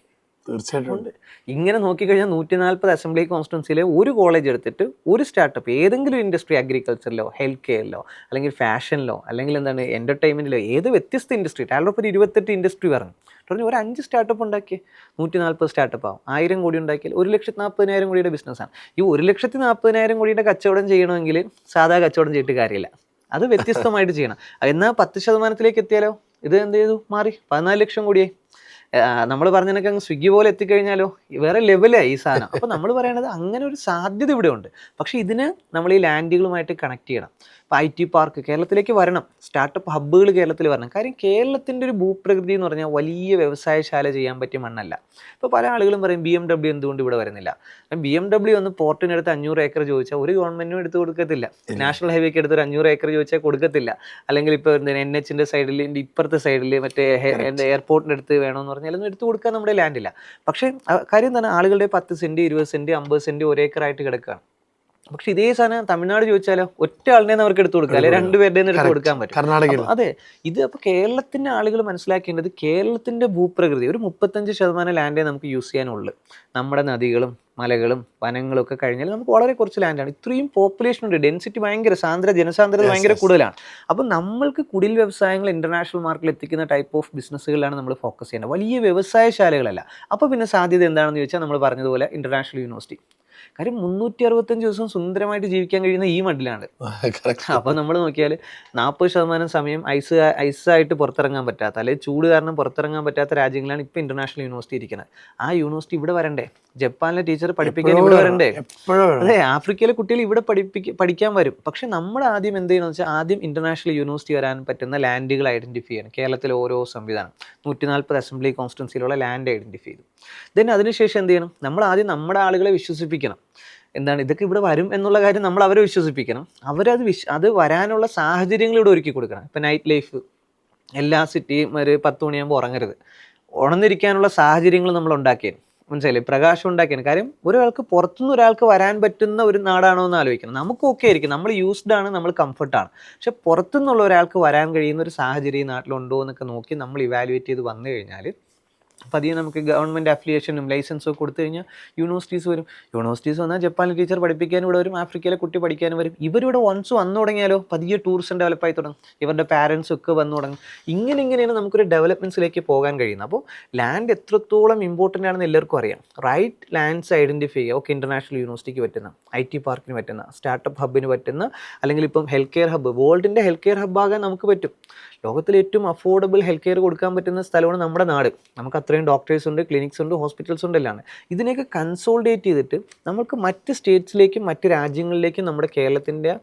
തീർച്ചയായിട്ടും ഉണ്ട്. ഇങ്ങനെ നോക്കിക്കഴിഞ്ഞാൽ 140 അസംബ്ലി കോൺസ്റ്റൻസിയിലെ ഒരു കോളേജ് എടുത്തിട്ട് ഒരു സ്റ്റാർട്ടപ്പ് ഏതെങ്കിലും ഇൻഡസ്ട്രി, അഗ്രികൾച്ചറിലോ ഹെൽത്ത് കെയറിലോ അല്ലെങ്കിൽ ഫാഷനിലോ അല്ലെങ്കിൽ എന്താണ് എൻ്റർടൈൻമെൻറ്റിലോ, ഏത് വ്യത്യസ്ത ഇൻഡസ്ട്രി, ടാൽഡ്രോപ്പ് ഒരു 28 ഇൻഡസ്ട്രി പറഞ്ഞു ഒരു 5 സ്റ്റാർട്ടപ്പ് ഉണ്ടാക്കി 140 സ്റ്റാർട്ടപ്പ് ആവും. 1000 കോടി ഉണ്ടാക്കിയാൽ 1,40,000 കോടിയുടെ ബിസിനസ്സാണ്. ഈ 1,40,000 കോടിയുടെ കച്ചവടം ചെയ്യണമെങ്കിൽ സാധാ കച്ചവടം ചെയ്തിട്ട് കാര്യമില്ല, അത് വ്യത്യസ്തമായിട്ട് ചെയ്യണം. എന്നാൽ 10%-ലേക്ക് എത്തിയാലോ? ഇത് എന്ത് ചെയ്തു? മാറി 14 ലക്ഷം കോടിയായി. നമ്മൾ പറഞ്ഞതിനൊക്കെ അങ്ങ് സ്വിഗ്ഗി പോലെ എത്തിക്കഴിഞ്ഞാലോ വേറെ ലെവലായി ഈ സാധനം. അപ്പോൾ നമ്മൾ പറയണത് അങ്ങനെ ഒരു സാധ്യത ഇവിടെ ഉണ്ട്. പക്ഷേ ഇതിന് നമ്മൾ ഈ ലാൻഡുകളുമായിട്ട് കണക്ട് ചെയ്യണം. ഇപ്പോൾ IT പാർക്ക് കേരളത്തിലേക്ക് വരണം, സ്റ്റാർട്ടപ്പ് ഹബ്ബുകൾ കേരളത്തിൽ വരണം. കാര്യം കേരളത്തിൻ്റെ ഒരു ഭൂപ്രകൃതി എന്ന് പറഞ്ഞാൽ വലിയ വ്യവസായശാല ചെയ്യാൻ പറ്റിയ മണ്ണല്ല. ഇപ്പോൾ പല ആളുകളും പറയും BMW എന്തുകൊണ്ട് ഇവിടെ വരുന്നില്ല? BMW ഒന്ന് പോർട്ടിനടുത്ത് 500 ഏക്കർ ചോദിച്ചാൽ ഒരു ഗവൺമെൻറ്റും എടുത്ത് കൊടുക്കത്തില്ല. നാഷണൽ ഹൈവേക്ക് എടുത്ത് ഒരു 500 ഏക്കർ ചോദിച്ചാൽ കൊടുക്കത്തില്ല. അല്ലെങ്കിൽ ഇപ്പോൾ NH-ൻ്റെ സൈഡിൽ, ഇപ്പുറത്തെ സൈഡിൽ മറ്റേ എയർപോർട്ടിൻ്റെ അടുത്ത് വേണമെന്ന് പറഞ്ഞാലൊന്നും എടുത്തു കൊടുക്കാൻ നമ്മുടെ ലാൻഡ് ഇല്ല. പക്ഷേ കാര്യം എന്താണ്, ആളുകളുടെ 10 സെന്റ് 20 സെന്റ് 50 സെന്റ് ഒരേക്കറായിട്ട് കിടക്കുകയാണ്. പക്ഷെ ഇതേ സാധനം തമിഴ്നാട് ചോദിച്ചാലോ ഒറ്റ ആളിനെ അവർക്ക് എടുത്തു കൊടുക്കാം, അല്ലെ 2 പേരുടെ എടുത്ത് കൊടുക്കാൻ പറ്റും. കർണാടകയിൽ അതെ, ഇത് അപ്പോൾ കേരളത്തിന്റെ ആളുകൾ മനസ്സിലാക്കേണ്ടത് കേരളത്തിന്റെ ഭൂപ്രകൃതി ഒരു 35% ലാൻഡേ നമുക്ക് യൂസ് ചെയ്യാനുള്ളൂ. നമ്മുടെ നദികളും മലകളും വനങ്ങളും ഒക്കെ കഴിഞ്ഞാൽ നമുക്ക് വളരെ കുറച്ച് ലാൻഡാണ്. ഇത്രയും പോപ്പുലേഷൻ ഉണ്ട്, ഡെൻസിറ്റി ഭയങ്കര ജനസാന്ദ്രത ഭയങ്കര കൂടുതലാണ്. അപ്പം നമ്മൾക്ക് കുടിൽ വ്യവസായങ്ങൾ ഇന്റർനാഷണൽ മാർക്കറ്റിൽ എത്തിക്കുന്ന ടൈപ്പ് ഓഫ് ബിസിനസ്സുകളാണ് നമ്മൾ ഫോക്കസ് ചെയ്യേണ്ടത്, വലിയ വ്യവസായശാലകളല്ല. അപ്പോൾ പിന്നെ സാധ്യത എന്താണെന്ന് ചോദിച്ചാൽ നമ്മൾ പറഞ്ഞതുപോലെ ഇന്റർനാഷണൽ യൂണിവേഴ്സിറ്റി. കാര്യം 365 ദിവസം സുന്ദരമായിട്ട് ജീവിക്കാൻ കഴിയുന്ന ഈ മണ്ണിലാണ്. അപ്പോൾ നമ്മൾ നോക്കിയാൽ 40% സമയം ഐസായിട്ട് പുറത്തിറങ്ങാൻ പറ്റാത്ത, അല്ലെങ്കിൽ ചൂട് കാരണം പുറത്തിറങ്ങാൻ പറ്റാത്ത രാജ്യങ്ങളാണ് ഇപ്പോൾ ഇന്റർനാഷണൽ യൂണിവേഴ്സിറ്റി ഇരിക്കുന്നത്. ആ യൂണിവേഴ്സിറ്റി ഇവിടെ വരണ്ടേ? ജപ്പാനിലെ ടീച്ചർ പഠിപ്പിക്കാൻ ഇവിടെ വരണ്ടേ? അതെ, ആഫ്രിക്കയിലെ കുട്ടികൾ ഇവിടെ പഠിക്കാൻ വരും. പക്ഷെ നമ്മൾ ആദ്യം എന്ത് ചെയ്യണമെന്ന് വെച്ചാൽ ആദ്യം ഇന്റർനാഷണൽ യൂണിവേഴ്സിറ്റി വരാൻ പറ്റുന്ന ലാൻഡുകൾ ഐഡന്റിഫൈ ചെയ്യണം. കേരളത്തിലെ ഓരോ സംവിധാനം 140 അസംബ്ലി കോൺസ്റ്റിറ്റ്യുവൻസിയിലുള്ള ലാൻഡ് ഐഡന്റിഫൈ ചെയ്തു. ദെൻ അതിനുശേഷം എന്ത് ചെയ്യണം? നമ്മൾ ആദ്യം നമ്മുടെ ആളുകളെ വിശ്വസിപ്പിക്കണം. എന്താണ് ഇതൊക്കെ ഇവിടെ വരും എന്നുള്ള കാര്യം നമ്മൾ അവരെ വിശ്വസിപ്പിക്കണം. അത് വരാനുള്ള സാഹചര്യങ്ങൾ ഇവിടെ ഒരുക്കി കൊടുക്കണം. ഇപ്പം നൈറ്റ് ലൈഫ്, എല്ലാ സിറ്റിയും ഒരു 10 മണിയാകുമ്പോൾ ഉറങ്ങരുത്, ഉണർന്നിരിക്കാനുള്ള സാഹചര്യങ്ങൾ നമ്മൾ ഉണ്ടാക്കിയാണ്. മനസ്സിലായില്ലേ? പ്രകാശം ഉണ്ടാക്കിയാണ്. കാര്യം ഒരാൾക്ക് പുറത്തുനിന്ന് ഒരാൾക്ക് വരാൻ പറ്റുന്ന ഒരു നാടാണോ എന്ന് ആലോചിക്കണം. നമുക്ക് ഓക്കെ ആയിരിക്കും, നമ്മൾ യൂസ്ഡ് ആണ്, നമ്മൾ കംഫർട്ടാണ്. പക്ഷെ പുറത്തുനിന്നുള്ള ഒരാൾക്ക് വരാൻ കഴിയുന്ന ഒരു സാഹചര്യം നാട്ടിലുണ്ടോ എന്നൊക്കെ നോക്കി നമ്മൾ ഇവാലുവേറ്റ് ചെയ്ത് വന്നു കഴിഞ്ഞാൽ പതിയെ നമുക്ക് ഗവൺമെൻറ് അഫിലിയേഷനും ലൈസൻസും ഒക്കെ കൊടുത്തു കഴിഞ്ഞാൽ യൂണിവേഴ്സിറ്റീസ് വരും. യൂണിവേഴ്സിറ്റീസ് വന്നാൽ ജപ്പാനിലെ ടീച്ചർ പഠിപ്പിക്കാനും ഇവിടെ വരും, ആഫ്രിക്കയിലെ കുട്ടി പഠിക്കാനും വരും. ഇവരിവിടെ വൺസ് വന്നു തുടങ്ങിയാലോ പതിയെ ടൂറിസം ഡെവലപ്പായി തുടങ്ങും, ഇവരുടെ പാരൻസും ഒക്കെ വന്നു തുടങ്ങും. ഇങ്ങനെയാണ് നമുക്കൊരു ഡെവലപ്മെൻറ്റ്സിലേക്ക് പോകാൻ കഴിയുന്നത്. അപ്പോൾ ലാൻഡ് എത്രത്തോളം ഇമ്പോർട്ടൻ്റ് ആണെന്ന് എല്ലാവർക്കും അറിയാം. റൈറ്റ് ലാൻഡ്സ് ഐഡൻറ്റിഫൈ ചെയ്യുക. ഓക്കെ, ഇന്റർനാഷണൽ യൂണിവേഴ്സിറ്റിക്ക് പറ്റുന്ന, IT പാർക്കിന് പറ്റുന്ന, സ്റ്റാർട്ടപ്പ് ഹബ്ബിന് പറ്റുന്ന, അല്ലെങ്കിൽ ഇപ്പം ഹെൽത്ത് കെയർ ഹബ്ബ്, വേൾഡിൻ്റെ ഹെൽത്ത് കെയർ ഹബ്ബാകാൻ നമുക്ക് പറ്റും. ലോകത്തിലെ ഏറ്റവും അഫോർഡബിൾ ഹെൽത്ത് കെയർ കൊടുക്കാൻ പറ്റുന്ന സ്ഥലമാണ് നമ്മുടെ നാട്. നമുക്ക് അത്രയും ഡോക്ടേഴ്സ് ഉണ്ട്, ക്ലിനിക്സ് ഉണ്ട്, ഹോസ്പിറ്റൽസ് ഉണ്ട്, എല്ലാം. ഇതിനെയൊക്കെ കൺസോൾഡേറ്റ് ചെയ്തിട്ട് നമുക്ക് മറ്റ് സ്റ്റേറ്റ്സിലേക്കും മറ്റ് രാജ്യങ്ങളിലേക്കും നമ്മുടെ കേരളത്തിൻ്റെ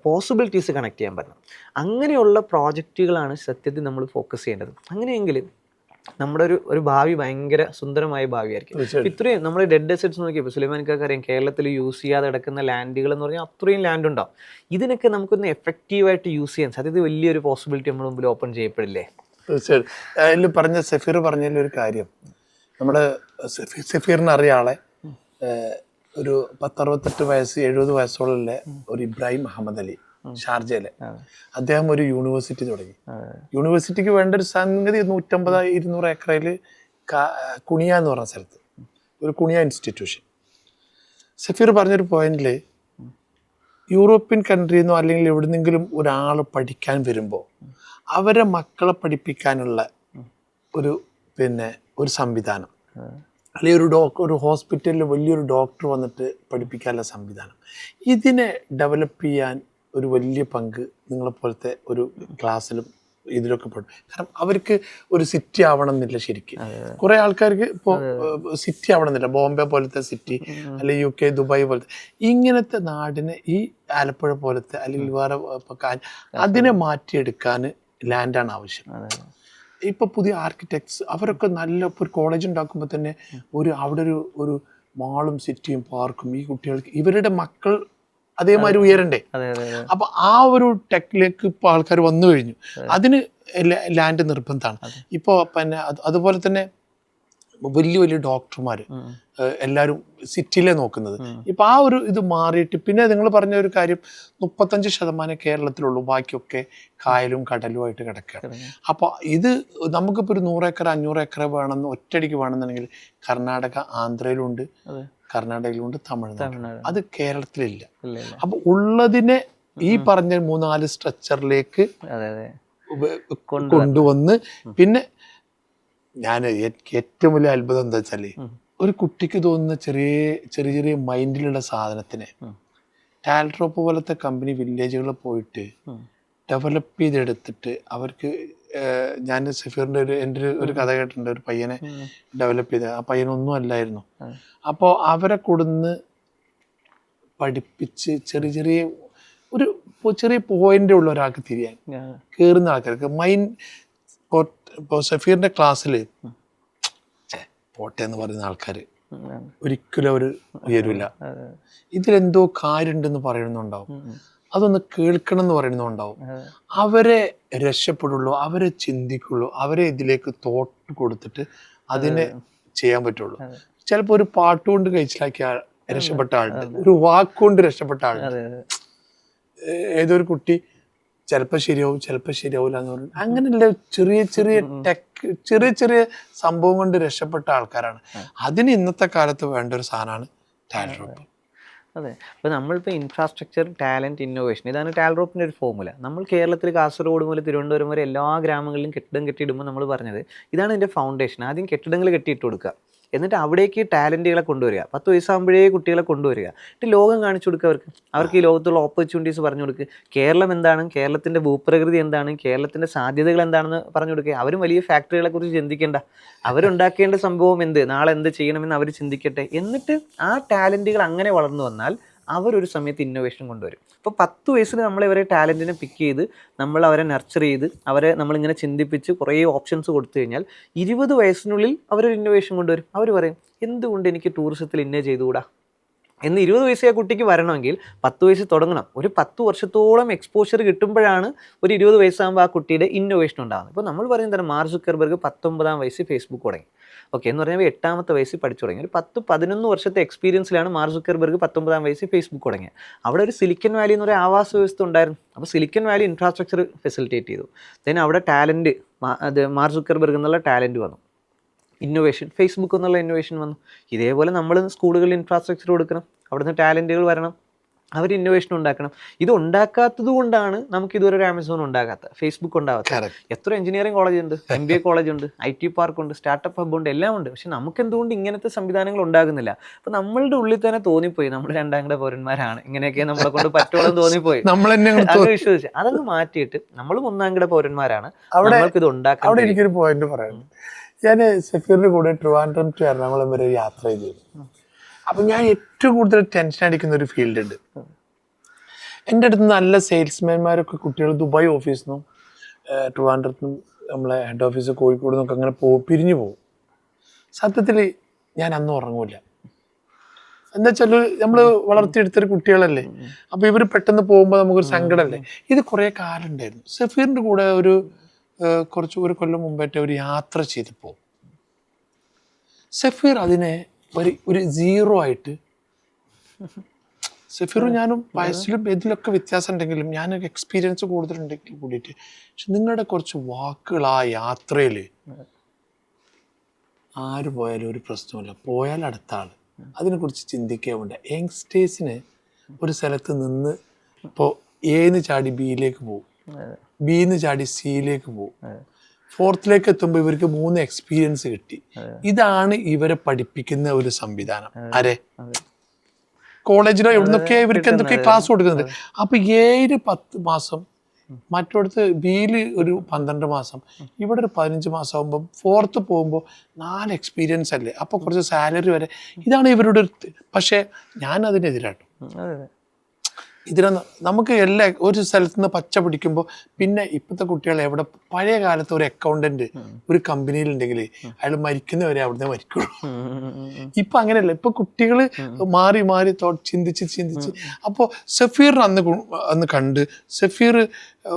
പോസിബിലിറ്റീസ് കണക്ട് ചെയ്യാൻ പറ്റണം. അങ്ങനെയുള്ള പ്രോജക്റ്റുകളാണ് സത്യത്തിൽ നമ്മൾ ഫോക്കസ് ചെയ്യേണ്ടത്. അങ്ങനെയെങ്കിൽ നമ്മുടെ ഒരു ഭാവി ഭയങ്കര സുന്ദരമായ ഭാവിയായിരിക്കും. ഇത്രയും നമ്മൾ ഡെഡ് അസറ്റ്സ് നോക്കിയപ്പോൾ സുലൈമാനിക്കൊക്കെ അറിയാം, കേരളത്തിൽ യൂസ് ചെയ്യാതെ കിടക്കുന്ന ലാൻഡുകൾ എന്ന് പറഞ്ഞാൽ അത്രയും ലാൻഡ് ഉണ്ടാവും. ഇതിനൊക്കെ നമുക്കൊന്ന് എഫക്റ്റീവായിട്ട് യൂസ് ചെയ്യാൻ സാധ്യത വലിയൊരു പോസിബിലിറ്റി നമ്മുടെ മുമ്പിൽ ഓപ്പൺ ചെയ്യപ്പെടില്ലേ? തീർച്ചയായും. അതിൽ പറഞ്ഞ സഫീർ പറഞ്ഞതിലൊരു കാര്യം, നമ്മുടെ സഫീറിനെ അറിയാളെ ഒരു 10-68 വയസ്സ് 70 വയസ്സോളം ഒരു ഇബ്രാഹിം മുഹമ്മദ് അലി ഷാർജയിലെ, അദ്ദേഹം ഒരു യൂണിവേഴ്സിറ്റി തുടങ്ങി. യൂണിവേഴ്സിറ്റിക്ക് വേണ്ട ഒരു സംഗതി 150-200 ഏക്കറയിൽ കുണിയ എന്ന് പറഞ്ഞ സ്ഥലത്ത് ഒരു കുണിയ ഇൻസ്റ്റിറ്റ്യൂഷൻ. സഫീർ പറഞ്ഞൊരു പോയിന്റിൽ, യൂറോപ്യൻ കൺട്രിയിൽ നിന്നോ അല്ലെങ്കിൽ എവിടുന്നെങ്കിലും ഒരാൾ പഠിക്കാൻ വരുമ്പോൾ അവരെ മക്കളെ പഠിപ്പിക്കാനുള്ള ഒരു സംവിധാനം, അല്ലെങ്കിൽ ഒരു ഹോസ്പിറ്റലിൽ വലിയൊരു ഡോക്ടർ വന്നിട്ട് പഠിപ്പിക്കാനുള്ള സംവിധാനം, ഇതിനെ ഡെവലപ്പ് ചെയ്യാൻ ഒരു വലിയ പങ്ക് നിങ്ങളെപ്പോലത്തെ ഒരു ക്ലാസ്സിലും ഇതിലൊക്കെ പെടും. കാരണം അവർക്ക് ഒരു സിറ്റി ആവണം എന്നില്ല. ശരിക്കും കുറെ ആൾക്കാർക്ക് ഇപ്പോൾ സിറ്റി ആവണം എന്നില്ല, ബോംബെ പോലത്തെ സിറ്റി അല്ലെങ്കിൽ UK ദുബായ് പോലത്തെ ഇങ്ങനത്തെ നാടിനെ, ഈ ആലപ്പുഴ പോലത്തെ അല്ലെങ്കിൽ വേറെ അതിനെ മാറ്റിയെടുക്കാൻ ലാൻഡാണ് ആവശ്യം. ഇപ്പൊ പുതിയ ആർക്കിടെക്ട്സ് അവരൊക്കെ നല്ല ഒരു കോളേജ് ഉണ്ടാക്കുമ്പോൾ തന്നെ അവിടെ ഒരു മാളും സിറ്റിയും പാർക്കും, ഈ കുട്ടികൾക്ക് ഇവരുടെ മക്കൾ അതേമാതിരി ഉയരണ്ടേ? അപ്പൊ ആ ഒരു ടെക്കിലേക്ക് ഇപ്പൊ ആൾക്കാർ വന്നു കഴിഞ്ഞു. അതിന് ലാൻഡ് നിർബന്ധമാണ്. ഇപ്പൊ അതുപോലെ തന്നെ വലിയ ഡോക്ടർമാര് എല്ലാവരും സിറ്റിയിലെ നോക്കുന്നത്. ഇപ്പൊ ആ ഒരു ഇത് മാറിയിട്ട്, പിന്നെ നിങ്ങൾ പറഞ്ഞ ഒരു കാര്യം, 35% കേരളത്തിലുള്ളൂ, ബാക്കിയൊക്കെ കായലും കടലുമായിട്ട് കിടക്കുകയാണ്. അപ്പൊ ഇത് നമുക്കിപ്പോ ഒരു 100 ഏക്കർ 500 ഏക്കർ വേണമെന്ന് ഒറ്റയടിക്ക് വേണമെന്നുണ്ടെങ്കിൽ കർണാടക, ആന്ധ്രയിലുണ്ട്, കർണാടകയിലുണ്ട്, തമിഴ്നാട്, അത് കേരളത്തിലില്ല. അപ്പൊ ഉള്ളതിനെ ഈ പറഞ്ഞ 3-4 സ്ട്രക്ചറിലേക്ക് കൊണ്ടുവന്ന്, പിന്നെ ഞാൻ ഏറ്റവും വലിയ അത്ഭുതം എന്താ വെച്ചാല്, ഒരു കുട്ടിക്ക് തോന്നുന്ന ചെറിയ മൈൻഡിലുള്ള സാധനത്തിനെ ടാൽട്രോപ്പ് പോലത്തെ കമ്പനി വില്ലേജുകളിൽ പോയിട്ട് ഡെവലപ്പ് ചെയ്തെടുത്തിട്ട് അവർക്ക്, ഞാൻ സഫീറിന്റെ എൻ്റെ ഒരു കഥ കേട്ടിട്ടുണ്ട്, ഒരു പയ്യനെ ഡെവലപ്പ് ചെയ്ത, ആ പയ്യനൊന്നും അല്ലായിരുന്നു. അപ്പോൾ അവരെ കൊടുന്ന് പഠിപ്പിച്ച് ചെറിയ പോയിന്റ് ഉള്ള ഒരാൾക്ക് തിരിയാൻ കയറുന്ന ആൾക്കാർക്ക് മൈൻഡ്. ഇപ്പോൾ സഫീറിന്റെ ക്ലാസ്സിൽ പോട്ടെ എന്ന് പറയുന്ന ആൾക്കാർ ഒരിക്കലും അവർ ഉയരില്ല. ഇതിലെന്തോ കാര്യമുണ്ടെന്ന് പറയുന്നുണ്ടാവും, അതൊന്ന് കേൾക്കണം എന്ന് പറയുന്നുണ്ടാവും. അവരെ രക്ഷപ്പെടുള്ളൂ, അവരെ ചിന്തിക്കുള്ളൂ, അവരെ ഇതിലേക്ക് തോട്ട് കൊടുത്തിട്ട് അതിനെ ചെയ്യാൻ പറ്റുള്ളൂ. ചിലപ്പോൾ ഒരു പാട്ടുകൊണ്ട് കഴിച്ചിലാക്കിയ രക്ഷപ്പെട്ട ആളുണ്ട്, ഒരു വാക്കുകൊണ്ട് രക്ഷപ്പെട്ട ആളുണ്ട്. ഏതൊരു കുട്ടി ചിലപ്പോൾ ശരിയാവും ചിലപ്പോൾ ശരിയാവില്ല എന്ന് പറഞ്ഞു. അങ്ങനെയുള്ള ചെറിയ ചെറിയ ചെറിയ ചെറിയ സംഭവം കൊണ്ട് രക്ഷപ്പെട്ട ആൾക്കാരാണ്. അതിന് ഇന്നത്തെ കാലത്ത് വേണ്ട ഒരു സാധനമാണ് ടാലന്റ് റോപ്പ്. അതെ, ഇപ്പോൾ നമ്മളിപ്പോൾ ഇൻഫ്രാസ്ട്രക്ചർ, ടാലൻറ്റ്, ഇന്നോവേഷൻ, ഇതാണ് ടാലന്റ് റോപ്പിൻ്റെ ഒരു ഫോർമുല. നമ്മൾ കേരളത്തിൽ കാസർഗോഡ് മുതൽ തിരുവനന്തപുരം വരെ എല്ലാ ഗ്രാമങ്ങളിലും കെട്ടിടം കെട്ടിയിടുമ്പോൾ നമ്മൾ പറഞ്ഞത് ഇതാണ് ഇതിൻ്റെ ഫൗണ്ടേഷൻ. ആദ്യം കെട്ടിടങ്ങൾ കെട്ടിയിട്ട് കൊടുക്കുക, എന്നിട്ട് അവിടേക്ക് ടാലൻറ്റുകളെ കൊണ്ടുവരിക. 10 വയസ്സാകുമ്പോഴേ കുട്ടികളെ കൊണ്ടുവരിക, എന്നിട്ട് ലോകം കാണിച്ചു കൊടുക്കുക. അവർക്ക് ഈ ലോകത്തുള്ള ഓപ്പർച്യൂണിറ്റീസ് പറഞ്ഞു കൊടുക്കുക. കേരളം എന്താണ്, കേരളത്തിൻ്റെ ഭൂപ്രകൃതി എന്താണ്, കേരളത്തിൻ്റെ സാധ്യതകൾ എന്താണെന്ന് പറഞ്ഞു കൊടുക്കുക. അവരും വലിയ ഫാക്ടറികളെ കുറിച്ച് ചിന്തിക്കേണ്ട, അവരുണ്ടാക്കേണ്ട സംഭവം എന്ത്, നാളെ എന്ത് ചെയ്യണമെന്ന് അവർ ചിന്തിക്കട്ടെ. എന്നിട്ട് ആ ടാലൻറ്റുകൾ അങ്ങനെ വളർന്നു വന്നാൽ അവരൊരു സമയത്ത് ഇന്നോവേഷൻ കൊണ്ടുവരും. ഇപ്പോൾ 10 വയസ്സിൽ നമ്മളിവരെ ടാലൻറ്റിനെ പിക്ക് ചെയ്ത് നമ്മൾ അവരെ നർച്ചർ ചെയ്ത് അവരെ നമ്മളിങ്ങനെ ചിന്തിപ്പിച്ച് കുറേ ഓപ്ഷൻസ് കൊടുത്തു കഴിഞ്ഞാൽ 20 വയസ്സിനുള്ളിൽ അവരൊരു ഇന്നോവേഷൻ കൊണ്ടുവരും. അവർ പറയും എന്തുകൊണ്ട് എനിക്ക് ടൂറിസത്തിൽ ഇന്നേ ചെയ്തുകൂടാ എന്ന്. 20 വയസ്സേ കുട്ടിക്ക് വരണമെങ്കിൽ 10 വയസ്സിൽ തുടങ്ങണം. ഒരു 10 വർഷത്തോളം എക്സ്പോഷർ കിട്ടുമ്പോഴാണ് ഒരു 20 വയസ്സാകുമ്പോൾ ആ കുട്ടിയുടെ ഇന്നോവേഷൻ ഉണ്ടാകുന്നത്. ഇപ്പോൾ നമ്മൾ പറയുന്നത് മാർക്ക് സുക്കർബർഗ് 19ാം വയസ്സിൽ ഫേസ്ബുക്ക് തുടങ്ങി. ഓക്കെ എന്ന് പറഞ്ഞാൽ 8ാമത്തെ വയസ്സിൽ പഠിച്ചു തുടങ്ങി. ഒരു 10-11 വർഷത്തെ എക്സ്പീരിയൻസിലാണ് മാർക്ക് സുക്കർബർഗ് 19ാം വയസ്സിൽ ഫേസ്ബുക്ക് തുടങ്ങിയത്. അവിടെ ഒരു സിലിക്കൺ വാലി എന്നൊരു ആവാസ വ്യവസ്ഥ ഉണ്ടായിരുന്നു. അപ്പോൾ സിലിക്കൺ വാലി ഇൻഫ്രാസ്ട്രക്ചർ ഫെസിലിറ്റേറ്റ് ചെയ്തു. ദെൻ അവിടെ ടാലൻറ്റ്, അത് മാർക്ക് സുക്കർബർഗ് എന്നുള്ള ടാലൻറ്റ് വന്നു. ഇന്നോവേഷൻ, ഫേസ്ബുക്ക് എന്നുള്ള ഇന്നോവേഷൻ വന്നു. ഇതേപോലെ നമ്മൾ സ്കൂളുകളിൽ ഇൻഫ്രാസ്ട്രക്ചർ കൊടുക്കണം, അവിടുന്ന് ടാലൻറ്റുകൾ വരണം, അവർ ഇന്നോവേഷൻ ഉണ്ടാക്കണം. ഇത് ഉണ്ടാക്കാത്തത് കൊണ്ടാണ് നമുക്ക് ഇതുവരെ ഒരു ആമസോൺ ഉണ്ടാകാത്തത്, ഫേസ്ബുക്ക് ഉണ്ടാകാത്തത്. എത്ര എഞ്ചിനീയറിംഗ് കോളേജ് ഉണ്ട്, MBA കോളേജ് ഉണ്ട്, IT പാർക്ക് ഉണ്ട്, സ്റ്റാർട്ടപ്പ് ഹബ് ഉണ്ട്, എല്ലാം ഉണ്ട്. പക്ഷെ നമുക്ക് എന്തുകൊണ്ട് ഇങ്ങനത്തെ സംവിധാനങ്ങൾ ഉണ്ടാകുന്നില്ല? അപ്പോൾ നമ്മളുടെ ഉള്ളിൽ തന്നെ തോന്നിപ്പോയി നമ്മൾ രണ്ടാംകിട പൗരന്മാരാണ്, ഇങ്ങനെയൊക്കെ നമ്മളെ കൊണ്ട് പറ്റുള്ളൂ തോന്നിപ്പോയി, അത് വിശ്വസിച്ച് അതങ്ങ് മാറ്റിയിട്ട് നമ്മളും ഒന്നാംകിട പൗരന്മാരാണ്, നമ്മൾക്ക് ഇത് ഉണ്ടാക്കാൻ. അവിടെ എനിക്കൊരു പോയിന്റ് പറയാനുണ്ട്. ഞാൻ സഫീറിന്റെ കൂടെ ട്രിവാൻഡ്രം ടു എറണാകുളം വരെ യാത്ര ചെയ്തിരുന്നു. അപ്പം ഞാൻ ഏറ്റവും കൂടുതൽ ടെൻഷൻ അടിക്കുന്ന ഒരു ഫീൽഡ് ഉണ്ട്. എൻ്റെ അടുത്ത് നല്ല സെയിൽസ്മാൻമാരൊക്കെ കുട്ടികൾ ദുബായ് ഓഫീസിൽ നിന്നും ട്രിവാൻഡ്രത്തുനിന്നും നമ്മളെ ഹെഡ് ഓഫീസ് കോഴിക്കോട് നിന്നൊക്കെ അങ്ങനെ പിരിഞ്ഞു പോകും. സത്യത്തിൽ ഞാൻ അന്ന് ഉറങ്ങൂല. എന്താ വെച്ചാൽ നമ്മൾ വളർത്തിയെടുത്തൊരു കുട്ടികളല്ലേ, അപ്പോൾ ഇവർ പെട്ടെന്ന് പോകുമ്പോൾ നമുക്കൊരു സങ്കടമല്ലേ. ഇത് കുറേ കാലം ഉണ്ടായിരുന്നു. സഫീറിൻ്റെ കൂടെ ഒരു കൊല്ലം മുമ്പായിട്ട് ഒരു യാത്ര ചെയ്തപ്പോൾ സഫീർ അതിനെ ഒരു സീറോ ആയിട്ട്, സഫീറും ഞാനും വയസ്സിലും ഇതിലൊക്കെ വ്യത്യാസം ഉണ്ടെങ്കിലും ഞാനൊക്കെ എക്സ്പീരിയൻസ് കൂടുതലുണ്ടെങ്കിൽ കൂടിയിട്ട്, പക്ഷെ നിങ്ങളുടെ കുറച്ച് വാക്കുകൾ ആ യാത്രയിൽ ആര് പോയാലും ഒരു പ്രശ്നമില്ല, പോയാൽ അടുത്ത ആൾ, അതിനെക്കുറിച്ച് ചിന്തിക്കാവുണ്ട്. യങ്സ്റ്റേഴ്സിന് ഒരു സ്ഥലത്ത് നിന്ന് ഇപ്പോൾ എന്ന് ചാടി ബിയിലേക്ക് പോകും, ബിന്ന് ചാടി സിയിലേക്ക് പോകും, 4th എത്തുമ്പോൾ ഇവർക്ക് 3 എക്സ്പീരിയൻസ് കിട്ടി. ഇതാണ് ഇവരെ പഠിപ്പിക്കുന്ന ഒരു സംവിധാനം. ആരെ കോളേജിലോ എവിടുന്നൊക്കെ ഇവർക്ക് എന്തൊക്കെ ക്ലാസ് കൊടുക്കുന്നുണ്ട്. അപ്പൊ 7-10 മാസം, മറ്റൊടത്ത് ബിയിൽ ഒരു 12 മാസം, ഇവിടെ ഒരു 15 മാസം ആകുമ്പോൾ 4th പോകുമ്പോൾ 4 എക്സ്പീരിയൻസ് അല്ലേ, അപ്പോൾ കുറച്ച് സാലറി വരെ. ഇതാണ് ഇവരുടെ പക്ഷേ ഞാൻ അതിനെതിരാട്ടോ. നമുക്ക് ഒരു സ്ഥലത്ത് നിന്ന് പച്ച പിടിക്കുമ്പോൾ പിന്നെ ഇപ്പോഴത്തെ കുട്ടികൾ എവിടെ, പഴയ കാലത്ത് ഒരു അക്കൗണ്ടന്റ് ഒരു കമ്പനിയിൽ ഉണ്ടെങ്കിൽ അയാൾ മരിക്കുന്നവരെ അവിടുന്ന് മരിക്കുള്ളൂ. ഇപ്പൊ അങ്ങനെയല്ല, ഇപ്പൊ കുട്ടികൾ മാറി മാറി ചിന്തിച്ച്. അപ്പോൾ സഫീറിന് അന്ന് കണ്ട്, സഫീർ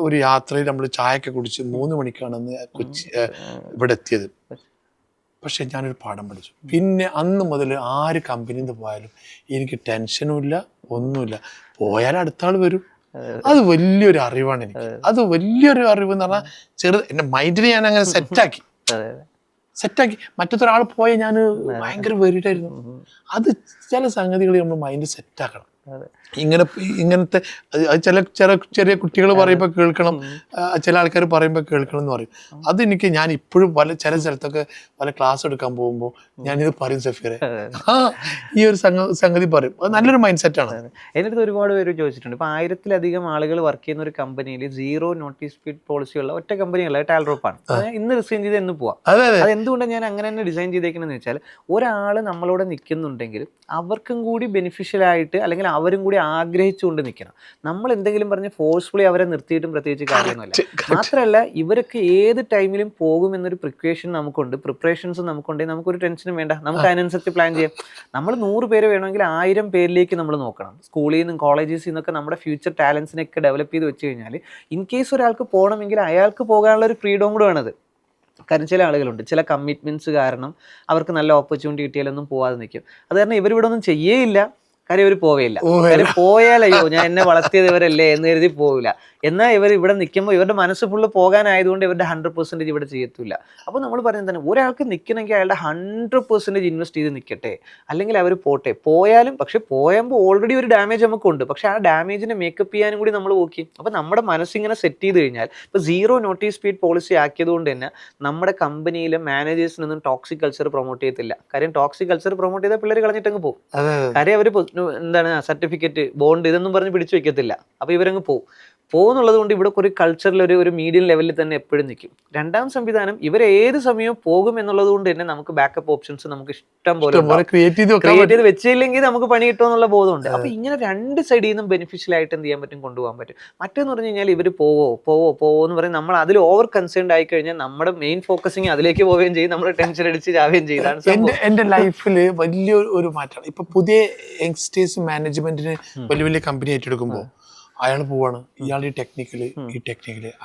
ഒരു യാത്രയിൽ നമ്മൾ ചായയൊക്കെ കുടിച്ച് 3 മണിക്കാണ് അന്ന് ഇവിടെ എത്തിയത്. പക്ഷെ ഞാനൊരു പാഠം പഠിച്ചു. പിന്നെ അന്ന് മുതൽ ആര് കമ്പനിയിൽ നിന്ന് പോയാലും എനിക്ക് ടെൻഷനും ഇല്ല, ഒന്നുമില്ല. പോയാൽ അടുത്ത ആൾ വരും. അത് വലിയൊരു അറിവാണ് എനിക്ക്. അത് വലിയൊരു അറിവ് എന്ന് പറഞ്ഞാൽ എൻ്റെ മൈൻഡിനെ ഞാൻ അങ്ങനെ സെറ്റാക്കി. മറ്റൊരാൾ പോയാൽ ഞാൻ ഭയങ്കര വെറിയിട്ടായിരുന്നു. അത് ചില സംഗതികൾ നമ്മൾ മൈൻഡ് സെറ്റാക്കണം. ഇങ്ങനത്തെ ചെറിയ കുട്ടികൾ പറയുമ്പോൾ കേൾക്കണം, ചില ആൾക്കാർ പറയുമ്പോൾ കേൾക്കണം എന്ന് പറയും. അതെനിക്ക് ഞാൻ ഇപ്പോഴും ചില സ്ഥലത്തൊക്കെ പല ക്ലാസ് എടുക്കാൻ പോകുമ്പോൾ ഞാനിത് പറയും സഫീറെ, ഈ ഒരു സംഗതി പറയും. അത് നല്ലൊരു മൈൻഡ് സെറ്റാണ്. എൻ്റെ അടുത്ത് ഒരുപാട് പേര് ചോദിച്ചിട്ടുണ്ട്. ഇപ്പൊ 1000-ലധികം ആളുകൾ വർക്ക് ചെയ്യുന്ന ഒരു കമ്പനിയിൽ 0 നോട്ടീസ് പീരീഡ് പോളിസി ഉള്ള ഒറ്റ കമ്പനിയല്ല ടാലന്റ് റോപ്പ് ആണ്. ഇന്ന് റിസൈൻ ചെയ്ത് എന്ന് പോവാം. അത് എന്തുകൊണ്ടാണ് ഞാൻ അങ്ങനെ തന്നെ ഡിസൈൻ ചെയ്തേക്കണെന്ന് വെച്ചാൽ, ഒരാൾ നമ്മളോട് നിൽക്കുന്നുണ്ടെങ്കിൽ അവർക്കും കൂടി ബെനിഫിഷ്യൽ ആയിട്ട്, അല്ലെങ്കിൽ അവരും കൂടി ആഗ്രഹിച്ചുകൊണ്ട് നിൽക്കണം. നമ്മൾ എന്തെങ്കിലും പറഞ്ഞ് ഫോഴ്സ്ഫുള്ളി അവരെ നിർത്തിയിട്ടും പ്രത്യേകിച്ച് കാര്യമൊന്നുമില്ല. മാത്രമല്ല ഇവരൊക്കെ ഏത് ടൈമിലും പോകുമെന്നൊരു പ്രിപ്പറേഷൻസ് നമുക്കുണ്ടെങ്കിൽ നമുക്കൊരു ടെൻഷനും വേണ്ട. നമുക്ക് അതിനനുസരിച്ച് പ്ലാൻ ചെയ്യാം. നമ്മൾ 100 പേര് വേണമെങ്കിൽ 1000 പേരിലേക്ക് നമ്മൾ നോക്കണം. സ്കൂളിൽ നിന്നും കോളേജസിൽ നിന്നൊക്കെ നമ്മുടെ ഫ്യൂച്ചർ ടാലൻസിനൊക്കെ ഡെവലപ്പ് ചെയ്ത് വെച്ച് കഴിഞ്ഞാൽ ഇൻ കേസ് ഒരാൾക്ക് പോകണമെങ്കിൽ അയാൾക്ക് പോകാനുള്ള ഒരു ഫ്രീഡം കൂടെ വേണത്. കാരണം ചില ആളുകളുണ്ട് ചില കമ്മിറ്റ്മെൻറ്റ്സ് കാരണം അവർക്ക് നല്ല ഓപ്പർച്യൂണിറ്റി കിട്ടിയാലൊന്നും പോവാതെ നിൽക്കും. അത് കാരണം ഇവരിവിടെ ഒന്നും ചെയ്യേയില്ല, കാര്യം ഇവർ പോവേയില്ല. കാര്യം പോയാലയ്യോ ഞാൻ എന്നെ വളർത്തിയത് ഇവരല്ലേ എന്ന് കരുതി പോവില്ല. എന്നാൽ ഇവർ ഇവിടെ നിൽക്കുമ്പോൾ ഇവരുടെ മനസ്സ് ഫുള്ള് പോകാനായതുകൊണ്ട് ഇവരുടെ 100% ഇവിടെ ചെയ്യത്തില്ല. അപ്പോൾ നമ്മൾ പറയുന്നത് തന്നെ ഒരാൾക്ക് നിൽക്കണമെങ്കിൽ അയാളുടെ 100% ഇൻവെസ്റ്റ് ചെയ്ത് നിൽക്കട്ടെ, അല്ലെങ്കിൽ അവർ പോട്ടെ. പോയാലും പക്ഷെ പോയുമ്പോൾ ഓൾറെഡി ഒരു ഡാമേജ് നമുക്കുണ്ട്, പക്ഷെ ആ ഡാമേജിനെ മേക്കപ്പ് ചെയ്യാനും കൂടി നമ്മൾ നോക്കി. അപ്പോൾ നമ്മുടെ മനസ്സിങ്ങനെ സെറ്റ് ചെയ്ത് കഴിഞ്ഞാൽ ഇപ്പോൾ 0 നോട്ടീസ് സ്പീഡ് പോളിസി ആക്കിയതുകൊണ്ട് തന്നെ നമ്മുടെ കമ്പനിയിലെ മാനേജേഴ്സിനൊന്നും ടോക്സിക് കൾച്ചർ പ്രൊമോട്ട് ചെയ്യത്തില്ല. കാര്യം ടോക്സിക് കൾച്ചർ പ്രൊമോട്ട് ചെയ്താൽ പിള്ളേർ കളഞ്ഞിട്ടങ്ങ് പോകും. കാര്യം അവർ എന്താണ് സർട്ടിഫിക്കറ്റ് ബോണ്ട് ഇതൊന്നും പറഞ്ഞ് പിടിച്ചു വെക്കത്തില്ല. അപ്പോൾ ഇവരങ്ങ് പോകുന്നുള്ളത് കൊണ്ട് ഇവിടെ ഒരു കൾച്ചറിൽ ഒരു മീഡിയം ലെവലിൽ തന്നെ എപ്പോഴും നിൽക്കും. രണ്ടാം സംവിധാനം ഇവർ ഏത് സമയവും പോകും എന്നുള്ളത് കൊണ്ട് തന്നെ നമുക്ക് ബാക്കപ്പ് ഓപ്ഷൻസ് നമുക്ക് ഇഷ്ടം പോലെ ക്രിയേറ്റ് ചെയ്ത് വെച്ചില്ലെങ്കിൽ നമുക്ക് പണി കിട്ടുമെന്നുള്ള ബോധമുണ്ട്. അപ്പോൾ ഇങ്ങനെ രണ്ട് സൈഡിൽ നിന്നും ബെനിഫിഷ്യൽ ആയിട്ട് എന്ത് ചെയ്യാൻ പറ്റും, കൊണ്ടുപോകാൻ പറ്റും. മറ്റേന്ന് പറഞ്ഞു കഴിഞ്ഞാൽ ഇവർ പോവോ എന്ന് പറയും, നമ്മൾ അതിൽ ഓവർ കൺസേൺഡ് ആയി കഴിഞ്ഞാൽ നമ്മുടെ മെയിൻ ഫോക്കസിങ് അതിലേക്ക് പോവുകയും ചെയ്യും, നമ്മൾ ടെൻഷൻ അടിച്ച് രാവുകയും ചെയ്താണ്. എൻ്റെ ലൈഫിൽ വലിയൊരു മാറ്റമാണ്. ഇപ്പൊ പുതിയ യങ്സ്റ്റേഴ്സ് മാനേജ്മെന്റിന് വലിയ കമ്പനി ഏറ്റെടുക്കുമ്പോൾ അയാൾ പോവാണ്, ഇയാൾ ഈ ടെക്നിക്കല്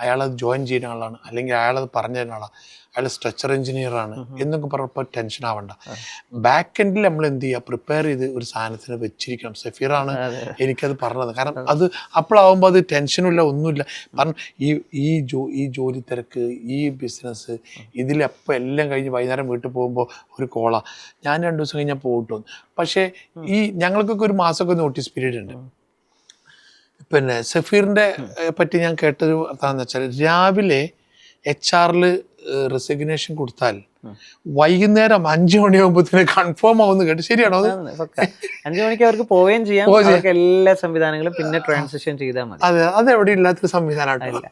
അയാളത് ജോയിൻ ചെയ്യുന്ന ആളാണ്, അല്ലെങ്കിൽ അയാളത് പറഞ്ഞു തരുന്ന ആളാണ്, അയാൾ സ്ട്രക്ചർ എഞ്ചിനീയറാണ് എന്നൊക്കെ പറഞ്ഞപ്പോൾ ടെൻഷൻ ആവണ്ട. ബാക്ക് എൻഡിൽ നമ്മൾ എന്ത് ചെയ്യുക, പ്രിപ്പയർ ചെയ്ത് ഒരു സാധനത്തിന് വെച്ചിരിക്കണം. സഫീറാണ് എനിക്കത് പറഞ്ഞത്. കാരണം അത് അപ്പോഴാവുമ്പോൾ അത് ടെൻഷനുമില്ല, ഒന്നുമില്ല. കാരണം ഈ ജോലി തിരക്ക്, ഈ ബിസിനസ്, ഇതിലപ്പോൾ എല്ലാം കഴിഞ്ഞ് വൈകുന്നേരം വീട്ടിൽ പോകുമ്പോൾ ഒരു കോള, ഞാൻ 2 ദിവസം കഴിഞ്ഞാൽ പോകട്ടോ. പക്ഷേ ഞങ്ങൾക്കൊക്കെ ഒരു മാസമൊക്കെ നോട്ടീസ് പീരീഡ് ഉണ്ട്. പിന്നെ സഫീറിൻ്റെ പറ്റി ഞാൻ കേട്ടൊരു എന്താണെന്ന് വെച്ചാൽ, രാവിലെ HR റെസിഗ്നേഷൻ കൊടുത്താൽ വൈകുന്നേരം 5 മണിയാകുമ്പോഴത്തേന് കൺഫേം ആവുമെന്ന് കേട്ട്. ശരിയാണോ? 5 മണിക്ക് അവർക്ക് പോവുകയും ചെയ്യാം, അവർക്ക് എല്ലാ സംവിധാനങ്ങളും പിന്നെ ട്രാൻസിഷൻ ചെയ്താൽ മതി. അതെവിടെ ഇല്ലാത്തൊരു സംവിധാനമായിട്ടില്ല.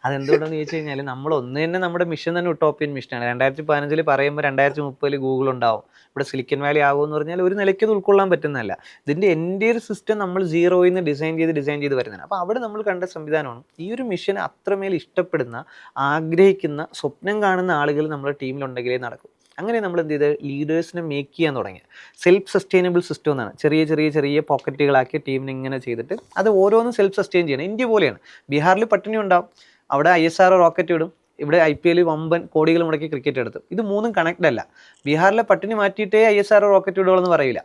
അതെന്തുകൊണ്ടെന്ന് ചോദിച്ചു കഴിഞ്ഞാൽ നമ്മൾ ഒന്ന് തന്നെ നമ്മുടെ മിഷൻ തന്നെ ഉട്ടോപ്യൻ മിഷനാണ്. 2015 പറയുമ്പോൾ 2030 ഗൂഗിൾ ഉണ്ടാവും, ഇവിടെ സിലിക്കൻ വാലി ആകുമെന്ന് പറഞ്ഞാൽ ഒരു നിലയ്ക്ക് അത് ഉൾക്കൊള്ളാൻ പറ്റുന്നതല്ല. ഇതിൻ്റെ എൻ്റെ ഒരു സിസ്റ്റം നമ്മൾ 0യിൽ നിന്ന് ഡിസൈൻ ചെയ്ത് വരുന്നതാണ്. അപ്പോൾ അവിടെ നമ്മൾ കണ്ട സംവിധാനമാണ് ഈ ഒരു മിഷൻ അത്രമേൽ ഇഷ്ടപ്പെടുന്ന, ആഗ്രഹിക്കുന്ന, സ്വപ്നം കാണുന്ന ആളുകൾ നമ്മുടെ ടീമിലുണ്ടെങ്കിലേ നടക്കും. അങ്ങനെ നമ്മൾ എന്ത് ചെയ്ത് ലീഡേഴ്സിനെ മേക്ക് ചെയ്യാൻ തുടങ്ങി. സെൽഫ് സസ്റ്റൈനബിൾ സിസ്റ്റം എന്നാണ്. ചെറിയ പോക്കറ്റുകളാക്കി ടീമിനെ ഇങ്ങനെ ചെയ്തിട്ട് അത് ഓരോന്നും സെൽഫ് സസ്റ്റെയിൻ ചെയ്യണം. ഇന്ത്യ പോലെയാണ്. ബീഹാറിൽ പട്ടിണി ഉണ്ടാവും, അവിടെ ISR റോക്കറ്റ് വിടും, ഇവിടെ IPL വമ്പൻ കോടികൾ മുടക്കി ക്രിക്കറ്റ് എടുത്തു. ഇത് മൂന്നും കണക്ട് അല്ല. ബീഹാറിലെ പട്ടിണി മാറ്റിയിട്ടേ ISR റോക്കറ്റ് വിടുകയെന്ന് പറയില്ല,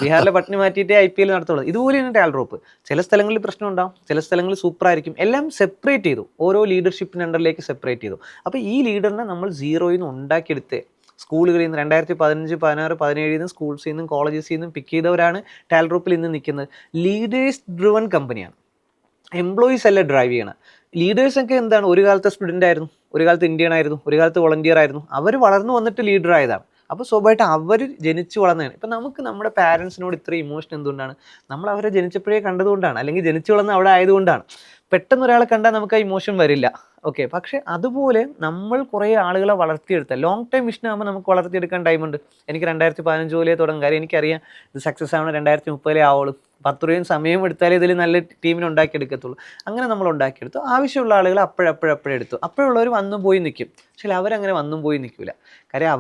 ബീഹാറിലെ പട്ടിണി മാറ്റിയിട്ടേ IPL നടത്തുള്ളൂ. ഇതുപോലെയാണ് ടാൽ ഡ്രോപ്പ്. ചില സ്ഥലങ്ങളിൽ പ്രശ്നം ഉണ്ടാവും, ചില സ്ഥലങ്ങളിൽ സൂപ്പറായിരിക്കും. എല്ലാം സെപ്പറേറ്റ് ചെയ്തു, ഓരോ ലീഡർഷിപ്പിന് അണ്ടറിലേക്ക് സെപ്പറേറ്റ് ചെയ്തു. അപ്പോൾ ഈ ലീഡറിനെ നമ്മൾ 0യിൽ നിന്ന് ഉണ്ടാക്കിയെടുത്ത് സ്കൂളുകളിൽ നിന്ന് 2015, 16, 17 സ്കൂൾസിൽ നിന്നും കോളേജസിൽ നിന്നും പിക്ക് ചെയ്തവരാണ് ടാൽ ഡ്രോപ്പിൽ ഇന്ന് നിൽക്കുന്നത്. ലീഡേഴ്സ് ഡ്രിവൺ കമ്പനിയാണ്, എംപ്ലോയീസ് അല്ല ഡ്രൈവ് ചെയ്യണം. ലീഡേഴ്സൊക്കെ എന്താണ്, ഒരു കാലത്തെ സ്റ്റുഡൻ്റ് ആയിരുന്നു, ഒരു കാലത്ത് ഇന്ത്യൻ ആയിരുന്നു, ഒരു കാലത്ത് വോളണ്ടിയർ ആയിരുന്നു. അവർ വളർന്നു വന്നിട്ട് ലീഡർ ആയതാണ്. അപ്പോൾ സ്വാഭാവികമായിട്ട് അവർ ജനിച്ചു വളർന്നതാണ്. ഇപ്പം നമുക്ക് നമ്മുടെ പാരൻസിനോട് ഇത്ര ഇമോഷൻ എന്തുകൊണ്ടാണ്, നമ്മൾ അവരെ ജനിച്ചപ്പോഴേ കണ്ടതുകൊണ്ടാണ്, അല്ലെങ്കിൽ ജനിച്ചു വളർന്ന അവിടെ ആയതുകൊണ്ടാണ്. പെട്ടെന്ന് ഒരാളെ കണ്ടാൽ നമുക്ക് ആ ഇമോഷൻ വരില്ല. ഓക്കെ, പക്ഷേ അതുപോലെ നമ്മൾ കുറേ ആളുകളെ വളർത്തിയെടുത്താൽ ലോങ് ടൈം മിഷൻ ആകുമ്പോൾ നമുക്ക് വളർത്തിയെടുക്കാൻ ടൈമുണ്ട്. എനിക്ക് 2015 പോലെ തുടങ്ങും, കാര്യം എനിക്കറിയാം ഇത് സക്സസ് ആവണം 2030 ആവുള്ളൂ. 10 രൂപയും സമയം എടുത്താലേ ഇതിൽ നല്ല ടീമിനെ ഉണ്ടാക്കിയെടുക്കത്തുള്ളൂ. അങ്ങനെ നമ്മൾ ഉണ്ടാക്കിയെടുത്തു. ആവശ്യമുള്ള ആളുകൾ അപ്പോഴെടുത്തു. അപ്പോഴുള്ളവർ വന്നും പോയി നിൽക്കും. പക്ഷേ അവരങ്ങനെ വന്നും പോയി നിൽക്കില്ല. കാര്യം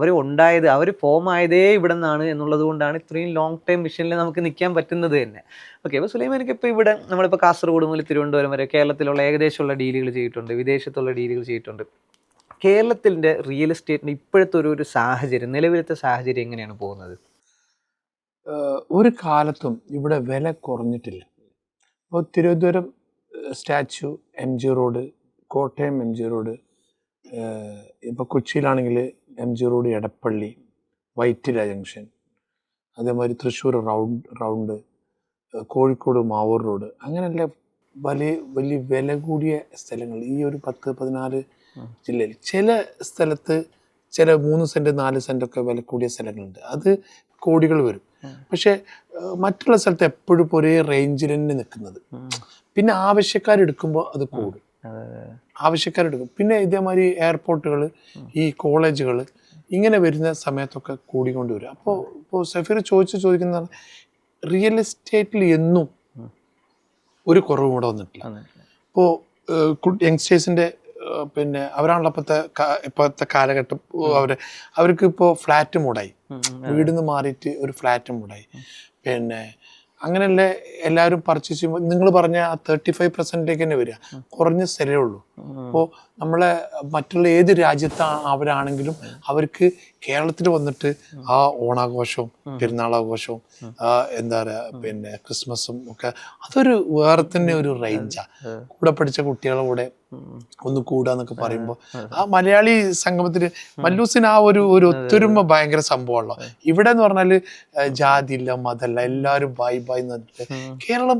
അവർ ഫോം ആയതേ ഇവിടെ നിന്നാണ് എന്നുള്ളത് കൊണ്ടാണ് ഇത്രയും ലോങ് ടൈം മിഷനിൽ നമുക്ക് നിൽക്കാൻ പറ്റുന്നത് തന്നെ. ഓക്കെ, അപ്പോൾ സുലൈമാനിക്ക് ഇപ്പോൾ ഇവിടെ നമ്മളിപ്പോൾ കാസർഗോഡ് മുതൽ തിരുവനന്തപുരം വരെ കേരളത്തിലുള്ള ഏകദേശമുള്ള ഡീലുകൾ ചെയ്തിട്ടുണ്ട്, വിദേശത്തുള്ള ഡീലുകൾ ചെയ്തിട്ടുണ്ട്. കേരളത്തിൻ്റെ റിയൽ എസ്റ്റേറ്റിൻ്റെ ഇപ്പോഴത്തെ ഒരു സാഹചര്യം, നിലവിലത്തെ സാഹചര്യം എങ്ങനെയാണ് പോകുന്നത്? ഒരു കാലത്തും ഇവിടെ വില കുറഞ്ഞിട്ടില്ല. ഇപ്പോൾ Thiruvananthapuram statue, MG road, Kottayam MG road, ഇപ്പോൾ കൊച്ചിയിലാണെങ്കിൽ MG road, Edappally, Vyttila junction, അതേമാതിരി തൃശ്ശൂർ റൗണ്ട്, കോഴിക്കോട് മാവൂർ റോഡ്, അങ്ങനെയുള്ള വലിയ വില കൂടിയ സ്ഥലങ്ങൾ ഈ ഒരു 10-14 ജില്ലയിൽ. ചില സ്ഥലത്ത് ചില 3 സെൻറ്റ് 4 സെൻറ്റൊക്കെ വില കൂടിയ സ്ഥലങ്ങളുണ്ട്, അത് കോടികൾ വരും. പക്ഷെ മറ്റുള്ള സ്ഥലത്ത് എപ്പോഴും ഒരേ റേഞ്ചിൽ തന്നെ നിൽക്കുന്നത്. പിന്നെ ആവശ്യക്കാരെടുക്കുമ്പോൾ അത് കൂടും, ആവശ്യക്കാരെടുക്കും. പിന്നെ ഇതേമാതിരി എയർപോർട്ടുകൾ, ഈ കോളേജുകൾ, ഇങ്ങനെ വരുന്ന സമയത്തൊക്കെ കൂടിക്കൊണ്ട് വരും. ഇപ്പോൾ സഫീർ ചോദിക്കുന്നതാണ്, റിയൽ എസ്റ്റേറ്റിൽ എന്നും ഒരു കുറവും കൂടെ വന്നിട്ടില്ല. ഇപ്പോൾ യങ്സ്റ്റേഴ്സിൻ്റെ പിന്നെ അവരാണല്ലോ ഇപ്പോഴത്തെ കാലഘട്ടം. അവർക്ക് ഇപ്പോൾ ഫ്ലാറ്റ് മൂടായി, വീടിൽ നിന്ന് മാറിയിട്ട് ഒരു ഫ്ലാറ്റ് മൂടായി. പിന്നെ അങ്ങനെയല്ലേ എല്ലാവരും പർച്ചേസ് ചെയ്യുമ്പോൾ നിങ്ങൾ പറഞ്ഞ ആ 35% തന്നെ വരിക. കുറഞ്ഞ സ്ഥലമേ ഉള്ളൂ. അപ്പോൾ നമ്മളെ മറ്റുള്ള ഏത് അവരാണെങ്കിലും അവർക്ക് കേരളത്തിൽ വന്നിട്ട് ആ ഓണാഘോഷവും പെരുന്നാളാഘോഷവും എന്താ പറയുക പിന്നെ ക്രിസ്മസും ഒക്കെ അതൊരു വേറെ തന്നെ ഒരു റേഞ്ചാണ്. കൂടെ പഠിച്ച കുട്ടികളുടെ കൂടെ ഒന്ന് കൂടാന്നൊക്കെ പറയുമ്പോൾ ആ മലയാളി സംഗമത്തിന് മല്ലൂസിന് ആ ഒരു ഒത്തൊരുമ ഭയങ്കര സംഭവമാണല്ലോ. ഇവിടെ എന്ന് പറഞ്ഞാല് ജാതിയില്ല മതമല്ല, എല്ലാവരും ബായ് ബായ് എന്ന് പറഞ്ഞിട്ട്. കേരളം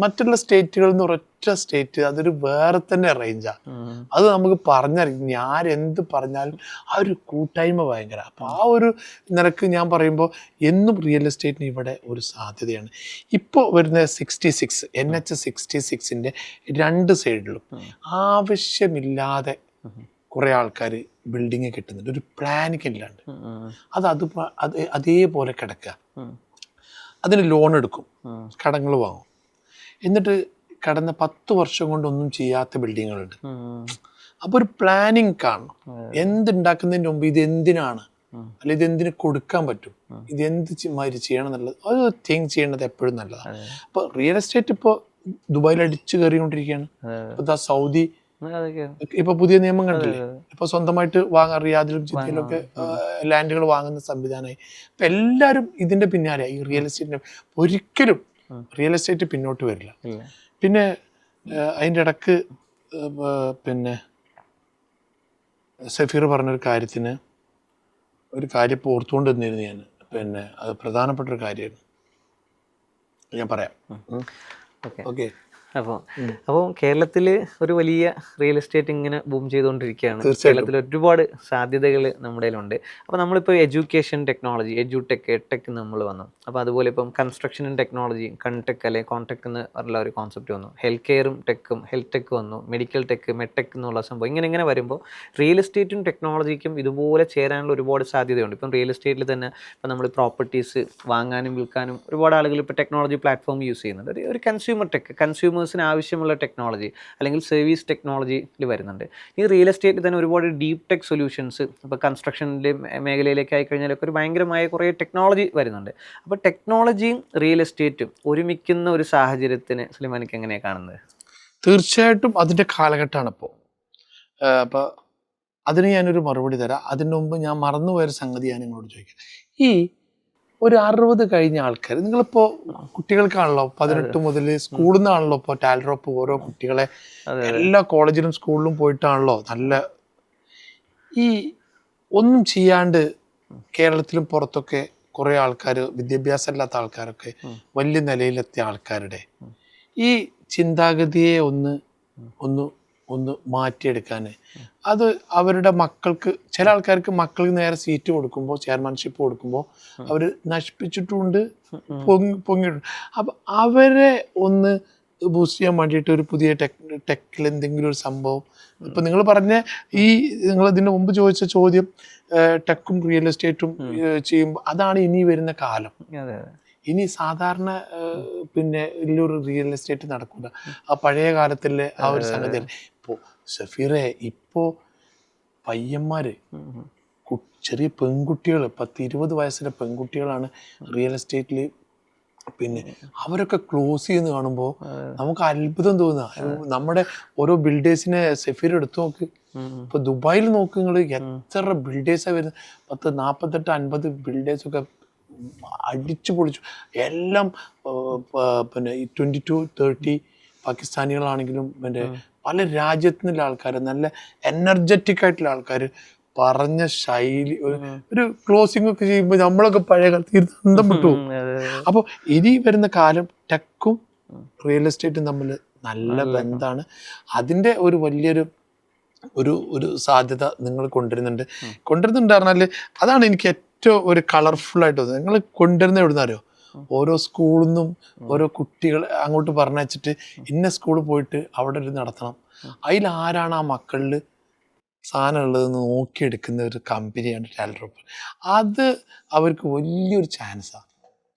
മറ്റുള്ള സ്റ്റേറ്റുകളിൽ നിന്ന് ഒരൊറ്റ സ്റ്റേറ്റ് അതൊരു വേറെ തന്നെ റേഞ്ചാണ്. അത് നമുക്ക് പറഞ്ഞറിയാം. ആരെന്ത് പറഞ്ഞാലും ആ ഒരു കൂട്ടായ്മ ഭയങ്കര. അപ്പൊ ആ ഒരു നിരക്ക് ഞാൻ പറയുമ്പോൾ എന്നും റിയൽ എസ്റ്റേറ്റിന് ഇവിടെ ഒരു സാധ്യതയാണ്. ഇപ്പോൾ വരുന്ന 66 NH 66-ന്റെ 2 സൈഡിലും ആവശ്യമില്ലാതെ കുറെ ആൾക്കാർ ബിൽഡിങ് കിട്ടുന്നുണ്ട്, ഒരു പ്ലാനിങ് ഇല്ലാണ്ട്. അത് അതേപോലെ കിടക്കുക. അതിന് ലോൺ എടുക്കും, കടങ്ങൾ വാങ്ങും, എന്നിട്ട് കടന്ന 10 വർഷം കൊണ്ടൊന്നും ചെയ്യാത്ത ബിൽഡിങ്ങുകളുണ്ട്. അപ്പൊ ഒരു പ്ലാനിങ് കാണണം. എന്തുണ്ടാക്കുന്നതിന് മുമ്പ് ഇത് എന്തിനാണ്, അല്ല ഇത് എന്തിനു കൊടുക്കാൻ പറ്റും, ഇത് എന്ത് മാതിരി ചെയ്യണം എന്നുള്ളത് അത് തിങ്ക് ചെയ്യേണ്ടത് എപ്പോഴും നല്ലതാണ്. അപ്പൊ റിയൽ എസ്റ്റേറ്റ് ഇപ്പോൾ ദുബായിൽ അടിച്ചു കയറിക്കൊണ്ടിരിക്കുകയാണ്. ഇപ്പൊ സൗദി ഇപ്പൊ പുതിയ നിയമം കണ്ടില്ലേ, ഇപ്പൊ സ്വന്തമായിട്ട് റിയാദിലും ജിദ്ദയിലും ഒക്കെ ലാൻഡുകൾ വാങ്ങുന്ന സംവിധാനമായി. അപ്പൊ എല്ലാവരും ഇതിന്റെ പിന്നാലെ ഈ റിയൽ എസ്റ്റേറ്റിന്റെ. ഒരിക്കലും റിയൽ എസ്റ്റേറ്റ് പിന്നോട്ട് വരില്ല. പിന്നെ അതിൻ്റെ ഇടക്ക് പിന്നെ സഫീർ പറഞ്ഞൊരു കാര്യത്തിന് ഒരു കാര്യം ഇപ്പോൾ ഓർത്തുകൊണ്ട് നിന്നിരുന്നു ഞാൻ. പിന്നെ അത് പ്രധാനപ്പെട്ട ഒരു കാര്യമായിരുന്നു, ഞാൻ പറയാം. ഓക്കെ. അപ്പോൾ കേരളത്തിൽ ഒരു വലിയ റിയൽ എസ്റ്റേറ്റ് ഇങ്ങനെ ബൂം ചെയ്തുകൊണ്ടിരിക്കുകയാണ്. കേരളത്തിൽ ഒരുപാട് സാധ്യതകൾ നമ്മുടെ കയ്യിലുണ്ട്. അപ്പോൾ നമ്മളിപ്പോൾ എഡ്യൂക്കേഷൻ ടെക്നോളജി, എഡ്ടെക് നമ്മൾ വന്നു. അപ്പോൾ അതുപോലെ ഇപ്പം കൺസ്ട്രക്ഷൻ ആൻഡ് ടെക്നോളജി, കൺടെക് അല്ലെ കോൺടെക് എന്ന് പറഞ്ഞ ഒരു കോൺസെപ്റ്റ് വന്നു. ഹെൽത്ത് കെയറും ഹെൽത്ത് ടെക് വന്നു, മെഡിക്കൽ ടെക്, മെഡ്ടെക് എന്നുള്ള സംഭവം. ഇങ്ങനെ വരുമ്പോൾ റിയൽ എസ്റ്റേറ്റും ടെക്നോളജിക്കും ഇതുപോലെ ചേരാനുള്ള ഒരുപാട് സാധ്യതയുണ്ട്. ഇപ്പം റിയൽ എസ്റ്റേറ്റിൽ തന്നെ ഇപ്പം നമ്മൾ പ്രോപ്പർട്ടീസ് വാങ്ങാനും വിൽക്കാനും ഒരുപാട് ആളുകൾ ഇപ്പോൾ ടെക്നോളജി പ്ലാറ്റ്ഫോം യൂസ് ചെയ്യുന്നുണ്ട്. ഒരു കൺസ്യൂമർ ടെക്, കൺസ്യൂമേഴ്സിന് ആവശ്യമുള്ള ടെക്നോളജി അല്ലെങ്കിൽ സർവീസ് ടെക്നോളജിയിൽ വരുന്നുണ്ട്. ഈ റിയൽ എസ്റ്റേറ്റിൽ തന്നെ ഒരുപാട് ഡീപ് ടെക് സൊല്യൂഷൻസ്, ഇപ്പോൾ കൺസ്ട്രക്ഷൻ്റെ മേഖലയിലേക്ക് ആയിക്കഴിഞ്ഞാലൊക്കെ ഒരു ഭയങ്കരമായ കുറേ ടെക്നോളജി വരുന്നുണ്ട്. അപ്പോൾ ടെക്നോളജിയും റിയൽ എസ്റ്റേറ്റും ഒരുമിക്കുന്ന ഒരു സാഹചര്യത്തിന് സുലൈമാനിക്ക് എങ്ങനെയാണ് കാണുന്നത്? തീർച്ചയായിട്ടും അതിൻ്റെ കാലഘട്ടമാണ് ഇപ്പോൾ. അപ്പോൾ അതിന് ഞാനൊരു മറുപടി തരാം. അതിന് മുമ്പ് ഞാൻ മറന്നുപോയൊരു സംഗതി ഞാൻ നിങ്ങളോട് ചോദിക്കാം. ഈ ഒരു 60 കഴിഞ്ഞ ആൾക്കാർ, നിങ്ങളിപ്പോൾ കുട്ടികൾക്കാണല്ലോ 18 മുതൽ സ്കൂളിൽ നിന്നാണല്ലോ ഇപ്പോൾ ടാലറോപ്പ് ഓരോ കുട്ടികളെ എല്ലാ കോളേജിലും സ്കൂളിലും പോയിട്ടാണല്ലോ നല്ല ഈ ഒന്നും ചെയ്യാണ്ട് കേരളത്തിലും പുറത്തൊക്കെ കുറേ ആൾക്കാർ, വിദ്യാഭ്യാസം ഇല്ലാത്ത ആൾക്കാരൊക്കെ വലിയ നിലയിലെത്തിയ ആൾക്കാരുടെ ഈ ചിന്താഗതിയെ ഒന്ന് മാറ്റിയെടുക്കാൻ, അത് അവരുടെ മക്കൾക്ക്, ചില ആൾക്കാർക്ക് മക്കൾക്ക് നേരെ സീറ്റ് കൊടുക്കുമ്പോൾ, ചെയർമാൻഷിപ്പ് കൊടുക്കുമ്പോൾ അവർ നശിപ്പിച്ചിട്ടുണ്ട്, പൊങ്ങിയിട്ടുണ്ട്. അപ്പം അവരെ ഒന്ന് ബൂസ്റ്റ് ചെയ്യാൻ വേണ്ടിയിട്ട് ഒരു പുതിയ ടെക്കിൽ എന്തെങ്കിലും ഒരു സംഭവം. ഇപ്പം നിങ്ങൾ പറഞ്ഞ നിങ്ങൾ ഇതിന് മുമ്പ് ചോദിച്ച ചോദ്യം, ടെക്കും റിയൽ എസ്റ്റേറ്റും ചെയ്യുമ്പോൾ അതാണ് ഇനി വരുന്ന കാലം. ഇനി സാധാരണ പിന്നെ വലിയൊരു റിയൽ എസ്റ്റേറ്റ് നടക്കില്ല. ആ പഴയ കാലത്തിലെ ആ ഒരു സംഗതി. ഇപ്പോൾ സഫീറെ, ഇപ്പോൾ പയ്യന്മാര്, ചെറിയ പെൺകുട്ടികൾ, 10-20 വയസ്സിലെ പെൺകുട്ടികളാണ് റിയൽ എസ്റ്റേറ്റിൽ. പിന്നെ അവരൊക്കെ ക്ലോസ് ചെയ്യുന്ന കാണുമ്പോൾ നമുക്ക് അത്ഭുതം തോന്നുക. നമ്മുടെ ഓരോ ബിൽഡേഴ്സിനെ സഫീർ എടുത്തു നോക്ക്. ഇപ്പൊ ദുബായിൽ നോക്ക് നിങ്ങൾ, എത്ര ബിൽഡേഴ്സാണ് വരുന്നത്. 10, 48, 50 ബിൽഡേഴ്സൊക്കെ അടിച്ചു പൊളിച്ചു. എല്ലാം പിന്നെ 22-30 പാകിസ്ഥാനികളാണെങ്കിലും പിന്നെ പല രാജ്യത്തു നിന്നുള്ള ആൾക്കാർ, നല്ല എനർജറ്റിക് ആയിട്ടുള്ള ആൾക്കാർ, പറഞ്ഞ ശൈലി, ഒരു ക്ലോസിംഗ് ഒക്കെ ചെയ്യുമ്പോൾ നമ്മളൊക്കെ പഴയ കാലത്ത് അന്തം വിട്ടു. അപ്പോൾ ഇനി വരുന്ന കാലം ടെക്കും റിയൽ എസ്റ്റേറ്റും തമ്മിൽ നല്ല ബന്ധമാണ്. അതിൻ്റെ ഒരു വലിയൊരു ഒരു സാധ്യത നിങ്ങൾ കൊണ്ടുവരുന്നുണ്ട് പറഞ്ഞാൽ അതാണ് എനിക്ക് ഏറ്റവും ഒരു കളർഫുൾ ആയിട്ട് തോന്നുന്നത്. നിങ്ങൾ കൊണ്ടുവരുന്ന എവിടുന്ന് അറിയോ? ഓരോ സ്കൂളിൽ നിന്നും ഓരോ കുട്ടികൾ അങ്ങോട്ട് പറഞ്ഞയച്ചിട്ട് ഇന്ന സ്കൂളിൽ പോയിട്ട് അവിടെ ഒരു നടത്തണം. അതിലാരാണ് ആ മക്കളിൽ സാധനം ഉള്ളതെന്ന് നോക്കിയെടുക്കുന്ന ഒരു കമ്പനിയാണ് ടാലറോപ്പ്. അത് അവർക്ക് വലിയൊരു ചാൻസാണ്.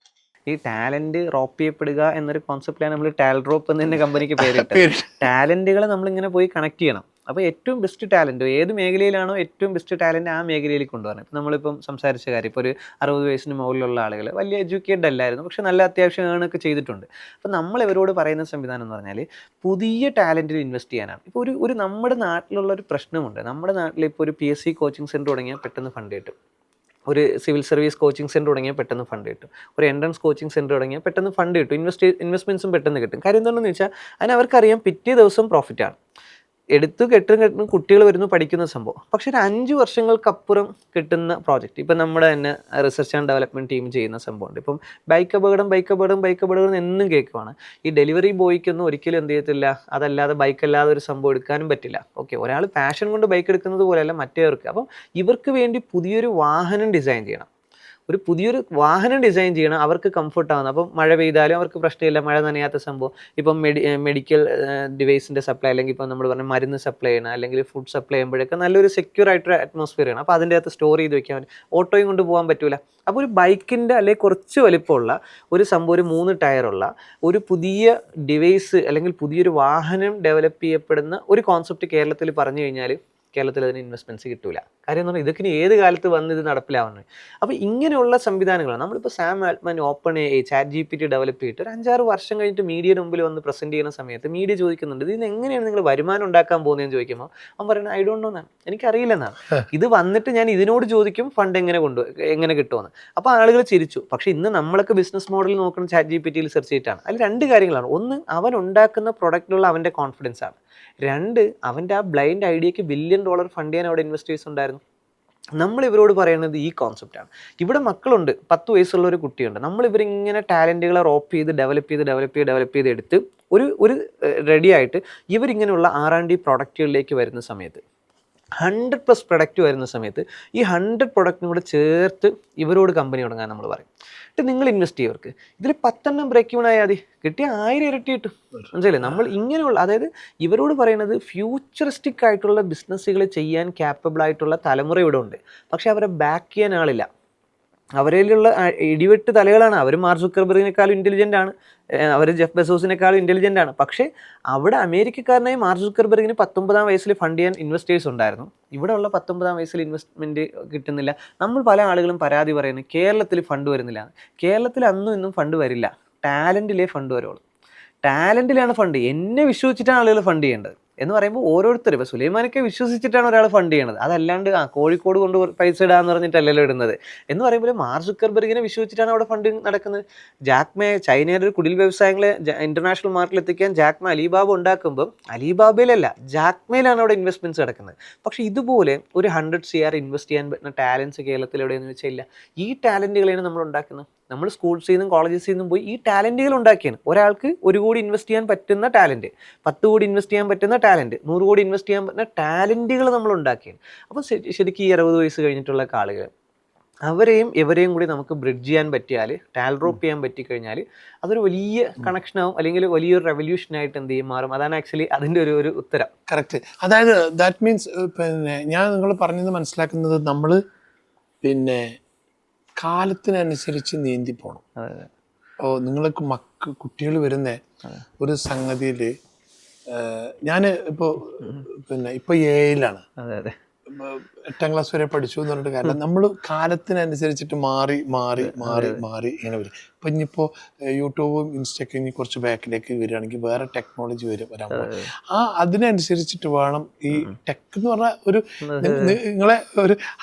ഈ ടാലന്റ് റോപ്പ് ചെയ്യപ്പെടുക എന്നൊരു കോൺസെപ്റ്റിലാണ് നമ്മൾ ടാലറോപ്പ് എന്ന് തന്നെ കമ്പനിക്ക് പേരിട്ടത്. ടാലന്റുകളെ നമ്മളിങ്ങനെ പോയി കണക്ട് ചെയ്യണം. അപ്പോൾ ഏറ്റവും ബെസ്റ്റ് ടാലൻറ്റ് ഏത് മേഖലയിലാണോ ഏറ്റവും ബെസ്റ്റ് ടാലൻറ്റ് ആ മേഖലയിൽ കൊണ്ടുവരണം. ഇപ്പം നമ്മളിപ്പം സംസാരിച്ച കാര്യം, ഇപ്പോൾ ഒരു 60 വയസ്സിന് മുകളിലുള്ള ആളുകൾ വലിയ എഡ്യൂക്കേറ്റഡ് അല്ലായിരുന്നു, പക്ഷേ നല്ല അത്യാവശ്യം ഏണൊക്കെ ചെയ്തിട്ടുണ്ട്. അപ്പോൾ നമ്മൾ ഇവരോട് പറയുന്ന സംവിധാനം എന്ന് പറഞ്ഞാൽ പുതിയ ടാലൻറ്റിൽ ഇൻവെസ്റ്റ് ചെയ്യാനാണ്. ഇപ്പോൾ ഒരു നമ്മുടെ നാട്ടിലുള്ള ഒരു പ്രശ്നമുണ്ട്. നമ്മുടെ നാട്ടിൽ ഇപ്പോൾ ഒരു PSC കോച്ചിങ് സെൻറ്റർ തുടങ്ങിയാൽ പെട്ടെന്ന് ഫണ്ട് കിട്ടും, ഒരു സിവിൽ സർവീസ് കോച്ചിങ് സെൻറ്റർ തുടങ്ങിയാൽ പെട്ടെന്ന് ഫണ്ട് കിട്ടും, ഒരു എൻട്രൻസ് കോച്ചിങ് സെൻറ്റർ തുടങ്ങിയാൽ പെട്ടെന്ന് ഫണ്ട് കിട്ടും, ഇൻവെസ്റ്റ്മെൻറ്റ്സും പെട്ടെന്ന് കിട്ടും. കാര്യം എന്താണെന്ന് വെച്ചാൽ അതിന് അവർക്കറിയാം പിറ്റേ ദിവസം പ്രോഫിറ്റാണ്. എടുത്ത് കെട്ടും കുട്ടികൾ വരുന്നു പഠിക്കുന്ന സംഭവം. പക്ഷെ ഒരു 5 വർഷങ്ങൾക്കപ്പുറം കിട്ടുന്ന പ്രോജക്റ്റ് ഇപ്പം നമ്മുടെ തന്നെ റിസർച്ച് ആൻഡ് ഡെവലപ്മെൻറ്റ് ടീം ചെയ്യുന്ന സംഭവമുണ്ട്. ഇപ്പം ബൈക്ക് അപകടം എന്നും കേൾക്കുവാണ്. ഈ ഡെലിവറി ബോയ്ക്കൊന്നും ഒരിക്കലും എന്ത് ചെയ്യത്തില്ല, അതല്ലാതെ ബൈക്ക് അല്ലാതെ ഒരു സംഭവം എടുക്കാനും പറ്റില്ല. ഓക്കെ, ഒരാൾ പാഷൻ കൊണ്ട് ബൈക്ക് എടുക്കുന്നത് പോലെയല്ല മറ്റേവർക്ക്. അപ്പം ഇവർക്ക് വേണ്ടി പുതിയൊരു വാഹനം ഡിസൈൻ ചെയ്യണം, പുതിയൊരു വാഹനം ഡിസൈൻ ചെയ്യണം, അവർക്ക് കംഫർട്ടാവുന്ന. അപ്പം മഴ പെയ്താലും അവർക്ക് പ്രശ്നമില്ല, മഴ നനയാത്ത സംഭവം. ഇപ്പം മെഡിക്കൽ ഡിവൈസിൻ്റെ സപ്ലൈ, അല്ലെങ്കിൽ ഇപ്പം നമ്മൾ പറഞ്ഞ മരുന്ന് സപ്ലൈ ചെയ്യണം, അല്ലെങ്കിൽ ഫുഡ് സപ്ലൈ ചെയ്യുമ്പോഴൊക്കെ നല്ലൊരു സെക്യൂർ ആയിട്ടൊരു അറ്റ്മോസ്ഫിയർ ആണ്. അപ്പോൾ അതിൻ്റെ അകത്ത് സ്റ്റോർ ചെയ്ത് വെക്കാൻ പറ്റും. ഓട്ടോയും കൊണ്ട് പോകാൻ പറ്റില്ല. അപ്പോൾ ഒരു ബൈക്കിൻ്റെ അല്ലെങ്കിൽ കുറച്ച് വലിപ്പമുള്ള ഒരു സംഭവം, ഒരു 3 ടയറുള്ള ഒരു പുതിയ ഡിവൈസ് അല്ലെങ്കിൽ പുതിയൊരു വാഹനം ഡെവലപ്പ് ചെയ്യപ്പെടുന്ന ഒരു കോൺസെപ്റ്റ് കേരളത്തിൽ പറഞ്ഞു കഴിഞ്ഞാൽ കേരളത്തിൽ അതിന് ഇൻവെസ്റ്റ്മെൻറ്റ്സ് കിട്ടില്ല. കാര്യം എന്ന് പറഞ്ഞാൽ ഇതൊക്കെ ഏത് കാലത്ത് വന്ന് ഇത് നടപ്പിലാവുന്നത്. അപ്പോൾ ഇങ്ങനെയുള്ള സംവിധാനങ്ങളാണ് നമ്മളിപ്പോൾ Sam Altman, open AI, ChatGPT develop ചെയ്തിട്ട് ഒരു 5-6 വർഷം കഴിഞ്ഞിട്ട് മീഡിയയുടെ മുമ്പിൽ വന്ന് പ്രസൻറ്റ് ചെയ്യുന്ന സമയത്ത് മീഡിയ ചോദിക്കുന്നുണ്ട്, ഇതിന് എങ്ങനെയാണ് നിങ്ങൾ വരുമാനം ഉണ്ടാക്കാൻ പോകുന്നതെന്ന് ചോദിക്കുമ്പോൾ അവൻ പറയുന്നത് ഐ ഡോണ്ട് നോ എന്നാണ്, എനിക്കറിയില്ലെന്നാണ്. ഇത് വന്നിട്ട് ഞാൻ ഇതിനോട് ചോദിക്കും ഫണ്ട് എങ്ങനെ കിട്ടുമെന്ന്. അപ്പോൾ ആളുകൾ ചിരിച്ചു. പക്ഷേ ഇന്ന് നമ്മളൊക്കെ ബിസിനസ് മോഡൽ നോക്കുന്ന ChatGPTയിൽ സെർച്ച് ചെയ്തിട്ടാണ്. അതിൽ 2 കാര്യങ്ങളാണ്. ഒന്ന്, അവൻ ഉണ്ടാക്കുന്ന പ്രൊഡക്റ്റിലുള്ള അവൻ്റെ കോൺഫിഡൻസ് ആണ്. 2, അവൻ്റെ ആ ബ്ലൈൻഡ് ഐഡിയക്ക് $1 ബില്യൺ ഫണ്ട് ചെയ്യാൻ അവിടെ ഇൻവെസ്റ്റേഴ്സ് ഉണ്ടായിരുന്നു. നമ്മൾ ഇവരോട് പറയുന്നത് ഈ കോൺസെപ്റ്റാണ്. ഇവിടെ മക്കളുണ്ട്, 10 വയസ്സുള്ള ഒരു കുട്ടിയുണ്ട്. നമ്മൾ ഇവരിങ്ങനെ ടാലൻറ്റുകളെ റോപ്പ് ചെയ്ത് ഡെവലപ്പ് ചെയ്ത് എടുത്ത് ഒരു റെഡി ആയിട്ട് ഇവരിങ്ങനെയുള്ള R&D പ്രൊഡക്റ്റുകളിലേക്ക് വരുന്ന സമയത്ത് 100+ പ്രൊഡക്റ്റ് വരുന്ന സമയത്ത് ഈ 100 പ്രൊഡക്റ്റിനും കൂടെ ചേർത്ത് ഇവരോട് കമ്പനി തുടങ്ങാൻ നമ്മൾ പറയും. എന്നിട്ട് നിങ്ങൾ ഇൻവെസ്റ്റ് ചെയ്യവർക്ക് ഇതിൽ 10 ബ്രേക്ക് ഈവൺ ആയാൽ മതി, കിട്ടിയ 1000 ഇരട്ടി കിട്ടും. മനസ്സിലായില്ലേ? നമ്മൾ ഇങ്ങനെയുള്ള, അതായത് ഇവരോട് പറയുന്നത് ഫ്യൂച്ചറിസ്റ്റിക് ആയിട്ടുള്ള ബിസിനസ്സുകൾ ചെയ്യാൻ ക്യാപ്പബിൾ ആയിട്ടുള്ള തലമുറ ഇവിടെ ഉണ്ട്. പക്ഷെ അവരെ ബാക്ക് ചെയ്യാൻ ആളില്ല. അവരിലുള്ള ഇടിവെട്ട് തലകളാണ്. അവർ മാർക്ക് സുക്കർബർഗിനേക്കാളും ഇൻ്റലിജൻ്റ് ആണ്, അവർ ജെഫ് ബെസോസിനേക്കാളും ഇൻ്റലിജൻ്റ് ആണ്. പക്ഷേ അവിടെ അമേരിക്കക്കാരനായി മാർക്ക് സുക്കർബർഗിന് 19-ാം വയസ്സിൽ ഫണ്ട് ചെയ്യാൻ ഇൻവെസ്റ്റേഴ്സ് ഉണ്ടായിരുന്നു. ഇവിടെ ഉള്ള 19-ാം വയസ്സിൽ ഇൻവെസ്റ്റ്മെൻറ്റ് കിട്ടുന്നില്ല. നമ്മൾ പല ആളുകളും പരാതി പറയുന്നത് കേരളത്തിൽ ഫണ്ട് വരുന്നില്ല. കേരളത്തിൽ അന്നും ഇന്നും ഫണ്ട് വരില്ല, ടാലൻറ്റിലേ ഫണ്ട് വരുള്ളൂ. ടാലൻറ്റിലാണ് ഫണ്ട്. എന്നെ വിശ്വസിച്ചിട്ടാണ് ആളുകൾ ഫണ്ട് ചെയ്യേണ്ടത് എന്ന് പറയുമ്പോൾ ഓരോരുത്തരും, ഇപ്പോൾ സുലൈമാനൊക്കെ വിശ്വസിച്ചിട്ടാണ് ഒരാൾ ഫണ്ട് ചെയ്യണത്. അതല്ലാണ്ട് കോഴിക്കോട് കൊണ്ട് പൈസ ഇടാന്ന് പറഞ്ഞിട്ടല്ലല്ലോ ഇടുന്നത്. എന്ന് പറയുമ്പോൾ മാർക്ക് സുക്കർബർഗിനെ വിശ്വസിച്ചിട്ടാണ് അവിടെ ഫണ്ട് നടക്കുന്നത്. ജാക്മെ, ചൈനയുടെ ഒരു കുടിൽ വ്യവസായങ്ങളെ ഇൻ്റർനാഷണൽ മാർക്കറ്റിൽ എത്തിക്കാൻ ജാക്മ അലിബാബ ഉണ്ടാക്കുമ്പം അലിബാബയിലല്ല ജാക്മയിലാണ് അവിടെ ഇൻവെസ്റ്റ്മെൻറ്റ്സ് നടക്കുന്നത്. പക്ഷേ ഇതുപോലെ ഒരു 100 CR ഇൻവെസ്റ്റ് ചെയ്യാൻ പറ്റുന്ന ടാലൻറ്റ്സ് കേരളത്തിൽ എവിടെയെന്ന് വെച്ചാൽ ഇല്ല. ഈ ടാലൻറ്റുകളെയാണ് നമ്മൾ ഉണ്ടാക്കുന്നത്. നമ്മൾ സ്കൂൾസിൽ നിന്നും കോളേജസിൽ നിന്നും പോയി ഈ ടാലൻറ്റുകൾ ഉണ്ടാക്കിയാണ്. ഒരാൾക്ക് 1 കോടി ഇൻവെസ്റ്റ് ചെയ്യാൻ പറ്റുന്ന ടാലൻറ്റ്, 10 കോടി ഇൻവെസ്റ്റ് ചെയ്യാൻ പറ്റുന്ന ടാലൻറ്റ്, 100 കോടി ഇൻവെസ്റ്റ് ചെയ്യാൻ പറ്റുന്ന ടാലൻറ്റുകൾ നമ്മൾ ഉണ്ടാക്കിയാണ്. അപ്പോൾ ശരിക്കും ഈ 60 വയസ്സ് കഴിഞ്ഞിട്ടുള്ള ആളുകൾ, അവരെയും ഇവരെയും കൂടി നമുക്ക് ബ്രിഡ്ജ് ചെയ്യാൻ പറ്റിയാൽ, ടാൽറോപ്പ് ചെയ്യാൻ പറ്റിക്കഴിഞ്ഞാൽ അതൊരു വലിയ കണക്ഷനാവും, അല്ലെങ്കിൽ വലിയൊരു റെവല്യൂഷനായിട്ട് എന്ത് ചെയ്യും മാറും. അതാണ് ആക്ച്വലി അതിൻ്റെ ഒരു ഉത്തരം. കറക്റ്റ്. അതായത് ദാറ്റ് മീൻസ് പിന്നെ ഞാൻ നിങ്ങൾ പറഞ്ഞത് മനസ്സിലാക്കുന്നത്, നമ്മൾ പിന്നെ കാലത്തിനനുസരിച്ച് നീന്തി പോകണം. അപ്പോൾ നിങ്ങൾക്ക് കുട്ടികൾ വരുന്ന ഒരു സംഗതിയിൽ ഞാൻ ഇപ്പോൾ പിന്നെ ഇപ്പോൾ AI-ലാണ് 8ാം ക്ലാസ് വരെ പഠിച്ചു എന്ന് പറഞ്ഞിട്ട് കാര്യം. നമ്മൾ കാലത്തിനനുസരിച്ചിട്ട് മാറി ഇങ്ങനെ വരും. ഇപ്പം ഇനിയിപ്പോൾ യൂട്യൂബും ഇൻസ്റ്റയൊക്കെ ഇനി കുറച്ച് ബാക്കിലേക്ക് വരികയാണെങ്കിൽ വേറെ ടെക്നോളജി വരാൻ പോകും. അതിനനുസരിച്ചിട്ട് വേണം ഈ ടെക് എന്ന് പറഞ്ഞാൽ ഒരു നിങ്ങളെ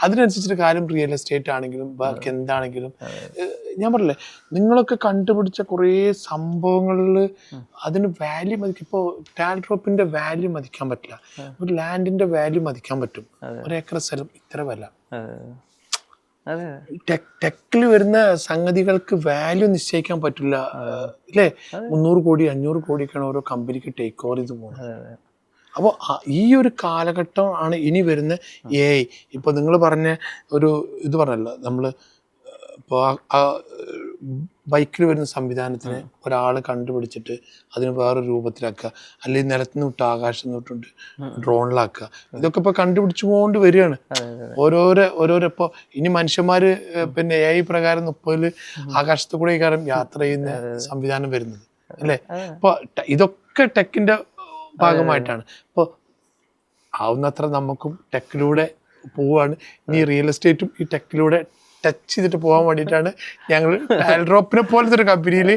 അതിനനുസരിച്ചിട്ട് കാര്യം റിയൽ എസ്റ്റേറ്റ് ആണെങ്കിലും ബാക്കി എന്താണെങ്കിലും ഞാൻ പറഞ്ഞില്ലേ, നിങ്ങളൊക്കെ കണ്ടുപിടിച്ച കുറേ സംഭവങ്ങളിൽ അതിന് വാല്യൂ മതിക്കും. ഇപ്പോൾ ടാൽട്രോപ്പിന്റെ വാല്യൂ മതിക്കാൻ പറ്റില്ല, ഒരു ലാൻഡിന്റെ വാല്യൂ മതിക്കാൻ പറ്റും. 1 ഏക്കർ സ്ഥലം ഇത്ര വില. ടെക്കിൽ വരുന്ന സംഗതികൾക്ക് വാല്യൂ നിശ്ചയിക്കാൻ പറ്റില്ല അല്ലേ? 300 കോടി 500 കോടിയൊക്കെയാണ് ഓരോ കമ്പനിക്ക് ടേക്ക് ഓവർ ചെയ്ത് പോകുന്നത്. അപ്പോൾ ഈ ഒരു കാലഘട്ടം ആണ് ഇനി വരുന്ന AI. ഇപ്പോൾ നിങ്ങൾ പറഞ്ഞ ഒരു ഇത് പറഞ്ഞല്ലോ, നമ്മൾ ഇപ്പോൾ ആ ബൈക്കിൽ വരുന്ന സംവിധാനത്തിന് ഒരാൾ കണ്ടുപിടിച്ചിട്ട് അതിന് വേറൊരു രൂപത്തിലാക്കുക, അല്ലെങ്കിൽ നിലത്തുനിന്ന് വിട്ട് ആകാശത്ത് വിട്ടിട്ട് ഡ്രോണിലാക്കുക. ഇതൊക്കെ ഇപ്പോൾ കണ്ടുപിടിച്ചു കൊണ്ട് വരികയാണ് ഓരോരോ. ഇപ്പോൾ ഇനി മനുഷ്യന്മാർ പിന്നെ AI പ്രകാരം 30 ആകാശത്ത് കൂടെ കാരണം യാത്ര ചെയ്യുന്ന സംവിധാനം വരുന്നത് അല്ലേ? അപ്പോൾ ഇതൊക്കെ ടെക്കിൻ്റെ ഭാഗമായിട്ടാണ്. ഇപ്പോൾ ആവുന്നത്ര നമുക്കും ടെക്കിലൂടെ പോവാണ്. ഇനി റിയൽ എസ്റ്റേറ്റും ഈ ടെക്കിലൂടെ ടച്ച് ചെയ്തിട്ട് പോകാൻ വേണ്ടിയിട്ടാണ് ഞങ്ങൾ ടാൽഡ്രോപ്പിനെ പോലത്തെ ഒരു കമ്പനിയിൽ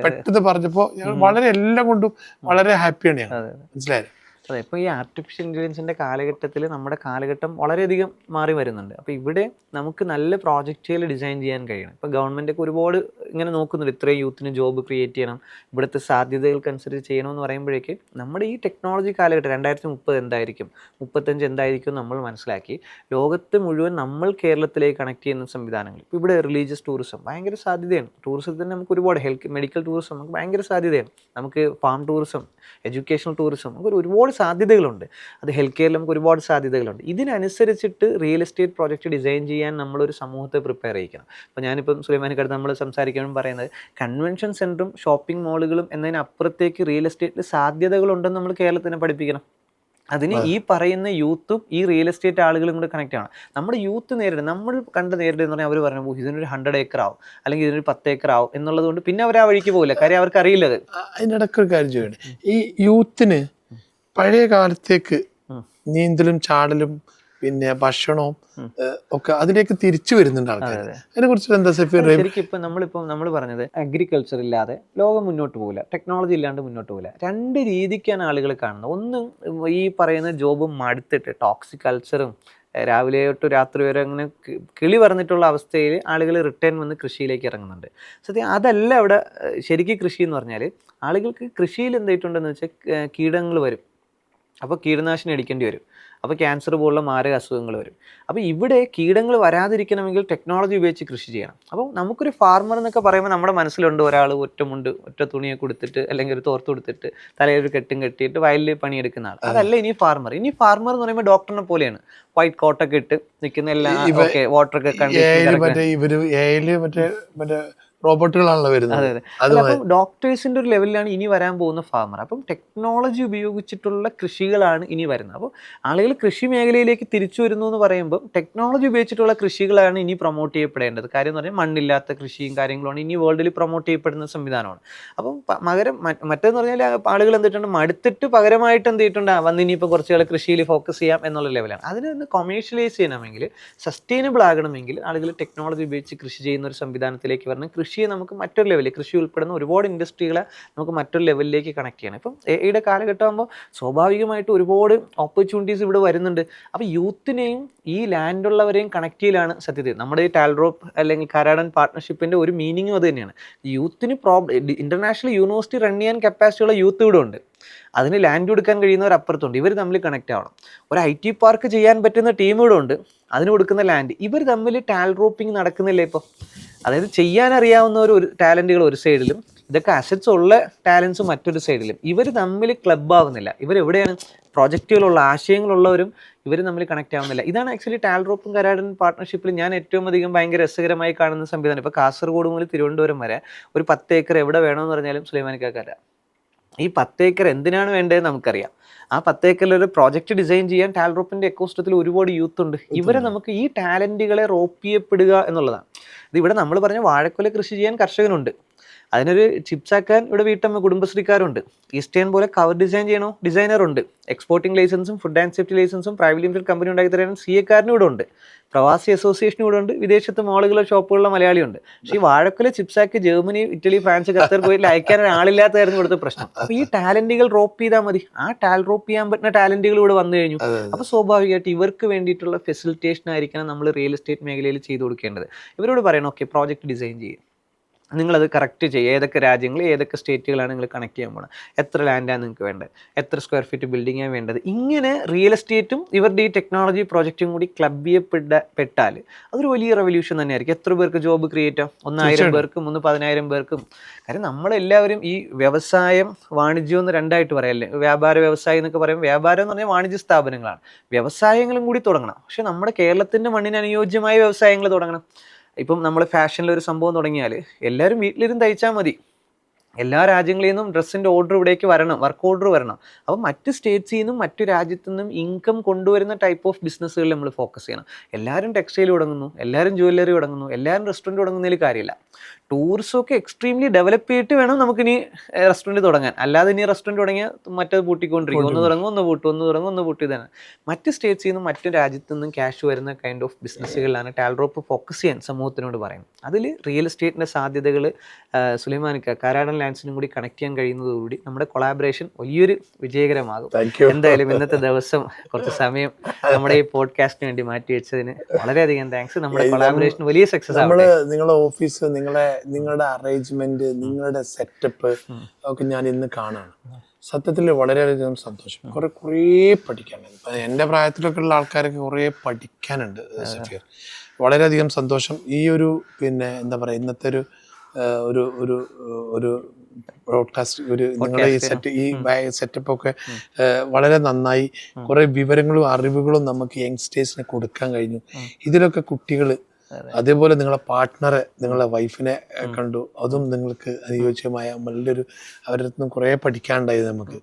പെട്ടെന്ന് പറഞ്ഞപ്പോൾ ഞങ്ങൾ വളരെ എല്ലാം കൊണ്ടും വളരെ ഹാപ്പിയാണ് ഞങ്ങൾ. മനസ്സിലായത്? അതെ, ഇപ്പോൾ ഈ ആർട്ടിഫിഷ്യൽ ഇൻ്റലിജൻസിൻ്റെ കാലഘട്ടത്തിൽ നമ്മുടെ കാലഘട്ടം വളരെയധികം മാറി വരുന്നുണ്ട്. അപ്പോൾ ഇവിടെ നമുക്ക് നല്ല പ്രോജക്റ്റുകൾ ഡിസൈൻ ചെയ്യാൻ കഴിയണം. ഇപ്പോൾ ഗവൺമെൻറ്റൊക്കെ ഒരുപാട് ഇങ്ങനെ നോക്കുന്നുണ്ട്, ഇത്രയും യൂത്തിന് ജോബ് ക്രിയേറ്റ് ചെയ്യണം, ഇവിടുത്തെ സാധ്യതകൾക്കനുസരിച്ച് ചെയ്യണമെന്ന് പറയുമ്പോഴേക്ക് നമ്മുടെ ഈ ടെക്നോളജി കാലഘട്ടം 2030 എന്തായിരിക്കും, 35 എന്തായിരിക്കും നമ്മൾ മനസ്സിലാക്കി ലോകത്ത് മുഴുവൻ നമ്മൾ കേരളത്തിലേക്ക് കണക്ട് ചെയ്യുന്ന സംവിധാനങ്ങൾ. ഇപ്പോൾ ഇവിടെ റിലീജിയസ് ടൂറിസം ഭയങ്കര സാധ്യതയാണ്. ടൂറിസത്തിന് നമുക്ക് ഒരുപാട് മെഡിക്കൽ ടൂറിസം നമുക്ക് ഭയങ്കര സാധ്യതയാണ്. നമുക്ക് ഫാം ടൂറിസം, എഡ്യൂക്കേഷണൽ ടൂറിസം, നമുക്ക് ഒരുപാട് സാധ്യതകളുണ്ട്. അത് ഹെൽത്ത് കെയറിൽ നമുക്ക് ഒരുപാട് സാധ്യതകളുണ്ട്. ഇതിനനുസരിച്ചിട്ട് റിയൽ എസ്റ്റേറ്റ് പ്രോജക്റ്റ് ഡിസൈൻ ചെയ്യാൻ നമ്മളൊരു സമൂഹത്തെ പ്രിപ്പയർ ചെയ്യിക്കണം. അപ്പോൾ ഞാനിപ്പം സുലൈമാനിക്കടുത്ത് നമ്മൾ സംസാരിക്കുമ്പോൾ പറയുന്നത് കൺവെൻഷൻ സെൻറ്ററും ഷോപ്പിംഗ് മാളുകളും എന്നതിനപ്പുറത്തേക്ക് റിയൽ എസ്റ്റേറ്റിൽ സാധ്യതകളുണ്ടെന്ന് നമ്മൾ കേരളത്തിനെ പഠിപ്പിക്കണം. അതിന് ഈ പറയുന്ന യൂത്തും ഈ റിയൽ എസ്റ്റേറ്റ് ആളുകളും കൂടെ കണക്ട് ആണ്. നമ്മുടെ യൂത്ത് നമ്മൾ നേരിടുന്ന പറഞ്ഞാൽ അവർ പറഞ്ഞു ഇതിനൊരു 100 ഏക്കർ ആവും അല്ലെങ്കിൽ ഇതിനൊരു 10 ഏക്കർ ആവും എന്നുള്ളത് കൊണ്ട് പിന്നെ അവർ ആ വഴിക്ക് പോകില്ല. കാര്യം അവർക്ക് അറിയില്ല. അത് അതിനിടയ്ക്കൊരു കാര്യം ചോദിക്കട്ടെ, ഈ യൂത്തിന് പഴയ കാലത്തേക്ക് നീന്തലും ചാടലും പിന്നെ ഭക്ഷണവും ഒക്കെ അതിലേക്ക് തിരിച്ചു വരുന്നുണ്ട് ആൾക്കാർ. അതിനെ കുറിച്ച് എന്താ സഫീർ? ശരിക്കും ഇപ്പം നമ്മൾ പറഞ്ഞത് അഗ്രികൾച്ചർ ഇല്ലാതെ ലോകം മുന്നോട്ട് പോകില്ല, ടെക്നോളജി ഇല്ലാണ്ട് മുന്നോട്ട് പോകില്ല. രണ്ട് രീതിക്കാണ് ആളുകൾ കാണുന്നത്. ഒന്ന് ഈ പറയുന്ന ജോബ് മടുത്തിട്ട് ടോക്സിക് കൾച്ചറും രാവിലെ തൊട്ട് രാത്രി വരെ അങ്ങനെ കിളി പറഞ്ഞിട്ടുള്ള അവസ്ഥയിൽ ആളുകൾ റിട്ടേൺ വന്ന് കൃഷിയിലേക്ക് ഇറങ്ങുന്നുണ്ട്. സത്യം അതല്ല അവിടെ ശരിക്കും കൃഷി എന്ന് പറഞ്ഞാൽ ആളുകൾക്ക് കൃഷിയിൽ എന്തായിട്ടുണ്ടെന്ന് വെച്ചാൽ കീടങ്ങൾ വരും, അപ്പോൾ കീടനാശിനി അടിക്കേണ്ടി വരും, അപ്പോൾ ക്യാൻസർ പോലുള്ള മാരക അസുഖങ്ങൾ വരും. അപ്പോൾ ഇവിടെ കീടങ്ങൾ വരാതിരിക്കണമെങ്കിൽ ടെക്നോളജി ഉപയോഗിച്ച് കൃഷി ചെയ്യണം. അപ്പോൾ നമുക്കൊരു ഫാർമർ എന്നൊക്കെ പറയുമ്പോൾ നമ്മുടെ മനസ്സിലുണ്ട് ഒരാൾ ഒറ്റ തുണിയെ കൊടുത്തിട്ട് അല്ലെങ്കിൽ ഒരു തോർത്ത് കൊടുത്തിട്ട് തലയിൽ ഒരു കെട്ടും കെട്ടിയിട്ട് വയലിൽ പണിയെടുക്കുന്ന ആൾ. അതല്ല ഇനി ഫാർമർ. ഇനി ഫാർമർ എന്ന് പറയുമ്പോൾ ഡോക്ടറിനെ പോലെയാണ്, വൈറ്റ് കോട്ടൊക്കെ ഇട്ട് നിൽക്കുന്ന എല്ലാം വാട്ടറൊക്കെ മറ്റേ റോബോട്ടുകളാണല്ലോ വരുന്നത്. അപ്പം ഡോക്ടേഴ്സിന്റെ ഒരു ലെവലിലാണ് ഇനി വരാൻ പോകുന്ന ഫാർമർ. അപ്പം ടെക്നോളജി ഉപയോഗിച്ചിട്ടുള്ള കൃഷികളാണ് ഇനി വരുന്നത്. അപ്പോൾ ആളുകൾ കൃഷി മേഖലയിലേക്ക് തിരിച്ചു വരുന്നു എന്ന് പറയുമ്പോൾ ടെക്നോളജി ഉപയോഗിച്ചിട്ടുള്ള കൃഷികളാണ് ഇനി പ്രൊമോട്ട് ചെയ്യപ്പെടേണ്ടത്. കാര്യം എന്ന് പറഞ്ഞാൽ മണ്ണില്ലാത്ത കൃഷിയും കാര്യങ്ങളുമാണ് ഇനി വേൾഡിൽ പ്രൊമോട്ട് ചെയ്യപ്പെടുന്ന സംവിധാനമാണ്. അപ്പം മറ്റേന്ന് പറഞ്ഞാൽ ആളുകൾ എന്തിട്ടുണ്ട് മടുത്തിട്ട് പകരമായിട്ട് എന്ത് ചെയ്തിട്ടുണ്ട് വന്ന് ഇനിയിപ്പോൾ കുറച്ചുകൾ കൃഷിയിൽ ഫോക്കസ് ചെയ്യാം എന്നുള്ള ലെവലാണ്. അതിനൊന്ന് കൊമേഴ്ഷ്യലൈസ് ചെയ്യണമെങ്കിൽ സസ്റ്റൈനബിൾ ആകണമെങ്കിൽ ആളുകൾ ടെക്നോളജി ഉപയോഗിച്ച് കൃഷി ചെയ്യുന്ന ഒരു സംവിധാനത്തിലേക്ക് വരണം. കൃഷിയെ നമുക്ക് മറ്റൊരു ലെവലിൽ, കൃഷി ഉൾപ്പെടുന്ന ഒരുപാട് ഇൻഡസ്ട്രികളെ നമുക്ക് മറ്റൊരു ലെവലിലേക്ക് കണക്ട് ചെയ്യണം. ഇപ്പം എയുടെ കാലഘട്ടം ആകുമ്പോൾ സ്വാഭാവികമായിട്ട് ഒരുപാട് ഓപ്പർച്യൂണിറ്റീസ് ഇവിടെ വരുന്നുണ്ട്. അപ്പോൾ യൂത്തിനെയും ഈ ലാൻഡുള്ളവരെയും കണക്ട് ചെയ്യലാണ് സത്യത്തിൽ നമ്മുടെ ഈ ടാൽഡ്രോപ്പ് അല്ലെങ്കിൽ കരാടൻ പാർട്ട്ണർഷിപ്പിൻ്റെ ഒരു മീനിങ്ങും അത് തന്നെയാണ്. യൂത്തിന് ഇന്റർനാഷണൽ യൂണിവേഴ്സിറ്റി റൺ ചെയ്യാൻ കപ്പാസിറ്റിയുള്ള യൂത്ത് ഇവിടെ ഉണ്ട്, അതിന് ലാൻഡ് കൊടുക്കാൻ കഴിയുന്നവർ അപ്പുറത്തുണ്ട്. ഇവർ തമ്മിൽ കണക്ട് ആവണം. ഒരു IT പാർക്ക് ചെയ്യാൻ പറ്റുന്ന ടീം ഇവിടെ ഉണ്ട്, അതിന് കൊടുക്കുന്ന ലാൻഡ്. ഇവർ തമ്മിൽ ടാൽഡ്രോപ്പിംഗ് നടക്കുന്നില്ല ഇപ്പോൾ. അതായത് ചെയ്യാനറിയാവുന്ന ഒരു ടാലൻറ്റുകൾ ഒരു സൈഡിലും ഇതൊക്കെ അസറ്റ്സ് ഉള്ള ടാലൻസ് മറ്റൊരു സൈഡിലും. ഇവർ തമ്മിൽ ക്ലബ് ആവുന്നില്ല. ഇവരെവിടെയാണ് പ്രോജക്റ്റുകളുള്ള ആശയങ്ങളുള്ളവരും ഇവർ തമ്മിൽ കണക്ട് ആവുന്നില്ല. ഇതാണ് ആക്ച്വലി ടാൽഡ്രോപ്പും കരാടൻ പാർട്ട്ണർഷിപ്പിൽ ഞാൻ ഏറ്റവും അധികം ഭയങ്കര രസകരമായി കാണുന്ന സംവിധാനം. ഇപ്പോൾ കാസർഗോഡ് മുതൽ തിരുവനന്തപുരം വരെ ഒരു 10 ഏക്കർ എവിടെ വേണമെന്ന് പറഞ്ഞാലും സുലൈമാനിക്കാക്കാരാ. ഈ 10 ഏക്കർ എന്തിനാണ് വേണ്ടതെന്ന് നമുക്കറിയാം. ആ 10 ഏക്കറിൽ ഒരു പ്രോജക്റ്റ് ഡിസൈൻ ചെയ്യാൻ ടാൽഡ്രോപ്പിൻ്റെ എക്കോസിസ്റ്റത്തിൽ ഒരുപാട് യൂത്ത് ഉണ്ട്. ഇവരെ നമുക്ക് ഈ ടാലൻറ്റുകളെ റോപ്പ് ചെയ്യപ്പെടുക എന്നുള്ളതാണ്. ഇതിവിടെ നമ്മൾ പറഞ്ഞ വാഴക്കൊല കൃഷി ചെയ്യാൻ കർഷകനുണ്ട്, അതിനൊരു ചിപ്സ് ആക്കാൻ ഇവിടെ വീട്ടമ്മ കുടുംബശ്രീക്കാരുണ്ട്. ഈസ്റ്റേൺ പോലെ കവർ ഡിസൈൻ ചെയ്യണോ ഡിസൈനറുണ്ട്. എക്സ്പോർട്ടിംഗ് ലൈസൻസും ഫുഡ് ആൻഡ് സേഫ്റ്റി ലൈസൻസും പ്രൈവറ്റ് ലിമിറ്റഡ് കമ്പനി ഉണ്ടാക്കി തരാൻ CA-കാരനും ഇവിടെ ഉണ്ട്. പ്രവാസി അസോസിയേഷനും ഇവിടെ ഉണ്ട്. വിദേശത്ത് മാളുകളിലെ ഷോപ്പുകളിലെ മലയാളിയുണ്ട്. പക്ഷേ ഈ വാഴക്കൊല ചിപ്സാക്കി ജർമ്മനി, ഇറ്റലി, ഫ്രാൻസ്, ഖത്തർ പോയി അയക്കാൻ ആളില്ലാത്തതായിരുന്നു ഇവിടുത്തെ പ്രശ്നം. അപ്പോൾ ഈ ടാലന്റുകൾ റോപ്പ് ചെയ്താൽ മതി. ആ റോപ്പ് ചെയ്യാൻ പറ്റുന്ന ടാലന്റുകൾ ഇവിടെ വന്നു കഴിഞ്ഞു. അപ്പോൾ സ്വാഭാവികമായിട്ട് ഇവർക്ക് വേണ്ടിയിട്ടുള്ള ഫെസിലിറ്റേഷൻ ആയിരിക്കണം നമ്മൾ റിയൽ എസ്റ്റേറ്റ് മേഖലയിൽ ചെയ്തു കൊടുക്കേണ്ടത്. ഇവരോട് പറയണം, ഓക്കെ പ്രോജക്റ്റ് ഡിസൈൻ ചെയ്യും, നിങ്ങളത് കറക്റ്റ് ചെയ്യുക. ഏതൊക്കെ രാജ്യങ്ങൾ ഏതൊക്കെ സ്റ്റേറ്റുകളാണ് നിങ്ങൾ കണക്ട് ചെയ്യാൻ പോകുന്നത്, എത്ര ലാൻഡാണ് നിങ്ങൾക്ക് വേണ്ടത്, എത്ര സ്ക്വയർ ഫീറ്റ് ബിൽഡിങ്ങാണ് വേണ്ടത്. ഇങ്ങനെ റിയൽ എസ്റ്റേറ്റും ഇവരുടെ ഈ ടെക്നോളജി പ്രോജക്റ്റും കൂടി ക്ലബ് ചെയ്യപ്പെട്ടാൽ അതൊരു വലിയ റെവല്യൂഷൻ തന്നെയായിരിക്കും. എത്ര പേർക്ക് ജോബ് ക്രിയേറ്റ് ആവും? 1000 പേർക്കും 10,000 പേർക്കും. കാര്യം നമ്മളെല്ലാവരും ഈ വ്യവസായം വാണിജ്യം എന്ന് രണ്ടായിട്ട് പറയല്ലേ. വ്യാപാര വ്യവസായം എന്നൊക്കെ പറയും. വ്യാപാരം എന്ന് പറഞ്ഞാൽ വാണിജ്യ സ്ഥാപനങ്ങളാണ്. വ്യവസായങ്ങളും കൂടി തുടങ്ങണം. പക്ഷെ നമ്മുടെ കേരളത്തിൻ്റെ മണ്ണിന് അനുയോജ്യമായ വ്യവസായങ്ങൾ തുടങ്ങണം. ഇപ്പം നമ്മൾ ഫാഷനിലൊരു സംഭവം തുടങ്ങിയാൽ എല്ലാവരും വീട്ടിലിരുന്ന് തയ്ച്ചാൽ മതി. എല്ലാ രാജ്യങ്ങളിൽ നിന്നും ഡ്രസ്സിൻ്റെ ഓർഡർ ഇവിടേക്ക് വരണം, വർക്ക് ഓർഡർ വരണം. അപ്പോൾ മറ്റ് സ്റ്റേറ്റ്സിൽ നിന്നും മറ്റു രാജ്യത്തു നിന്നും ഇൻകം കൊണ്ടുവരുന്ന ടൈപ്പ് ഓഫ് ബിസിനസ്സുകളിൽ നമ്മൾ ഫോക്കസ് ചെയ്യണം. എല്ലാവരും ടെക്സ്റ്റൈൽ തുടങ്ങുന്നു, എല്ലാവരും ജ്വല്ലറി തുടങ്ങുന്നു, എല്ലാവരും റെസ്റ്റോറൻറ്റ് തുടങ്ങുന്നതിൽ കാര്യമില്ല. ടൂറിസം ഒക്കെ എക്സ്ട്രീംലി ഡെവലപ്പ് ചെയ്തിട്ട് വേണം നമുക്കിനി റെസ്റ്റോറൻറ്റ് തുടങ്ങാൻ. അല്ലാതെ ഇനി റെസ്റ്റോറൻറ്റ് തുടങ്ങിയാൽ മറ്റേത് പൂട്ടിക്കൊണ്ടിരിക്കും. ഒന്ന് തുടങ്ങും ഒന്ന് പൂട്ടും, ഒന്ന് തുടങ്ങും ഒന്ന് പൂട്ടി തന്നെ. മറ്റ് സ്റ്റേറ്റ്സിൽ നിന്നും മറ്റു രാജ്യത്തു നിന്നും ക്യാഷ് വരുന്ന കൈൻഡ് ഓഫ് ബിസിനസ്സുകളിലാണ് ടാൽഡ്രോപ്പ് ഫോക്കസ് ചെയ്യാൻ സമൂഹത്തിനോട് പറയുന്നത്. അതിൽ റിയൽ എസ്റ്റേറ്റിൻ്റെ സാധ്യതകൾ സുലൈമാനിക്ക കാരാടൻ ലാൻഡ്സിനും കൂടി കണക്ട് ചെയ്യാൻ കഴിയുന്നതോടുകൂടി നമ്മുടെ കൊളാബറേഷൻ വലിയൊരു വിജയകരമാകും. എന്തായാലും ഇന്നത്തെ ദിവസം കുറച്ച് സമയം നമ്മുടെ ഈ പോഡ്കാസ്റ്റിന് വേണ്ടി മാറ്റി വെച്ചതിന് വളരെയധികം താങ്ക്സ്. നമ്മുടെ കൊളാബറേഷൻ വലിയ സക്സസ് ആവട്ടെ. നിങ്ങളുടെ ഓഫീസ്, നിങ്ങളുടെ അറേഞ്ച്മെന്റ്, നിങ്ങളുടെ സെറ്റപ്പ് ഒക്കെ ഞാൻ ഇന്ന് കാണാണ്. സത്യത്തിൽ വളരെയധികം സന്തോഷം. കുറേ പഠിക്കാനുണ്ട്. ഇപ്പം എൻ്റെ പ്രായത്തിലൊക്കെ ഉള്ള ആൾക്കാരൊക്കെ കുറേ പഠിക്കാനുണ്ട് സഫീർ. വളരെയധികം സന്തോഷം. ഈ ഒരു എന്താ പറയുക, ഇന്നത്തെ ഒരു ബ്രോഡ്കാസ്റ്റ്, നിങ്ങളുടെ ഈ സെറ്റപ്പ് ഒക്കെ വളരെ നന്നായി. കുറേ വിവരങ്ങളും അറിവുകളും നമുക്ക് യങ്സ്റ്റേഴ്സിന് കൊടുക്കാൻ കഴിഞ്ഞു. ഇതിലൊക്കെ കുട്ടികൾ, അതേപോലെ നിങ്ങളെ പാർട്ട്ണറെ, നിങ്ങളെ വൈഫിനെ കണ്ടു. അതും നിങ്ങൾക്ക് അനുയോജ്യമായ നല്ലൊരു, അവരുടെ നിന്നും കുറേ പഠിക്കാനുണ്ടായത് നമുക്ക്.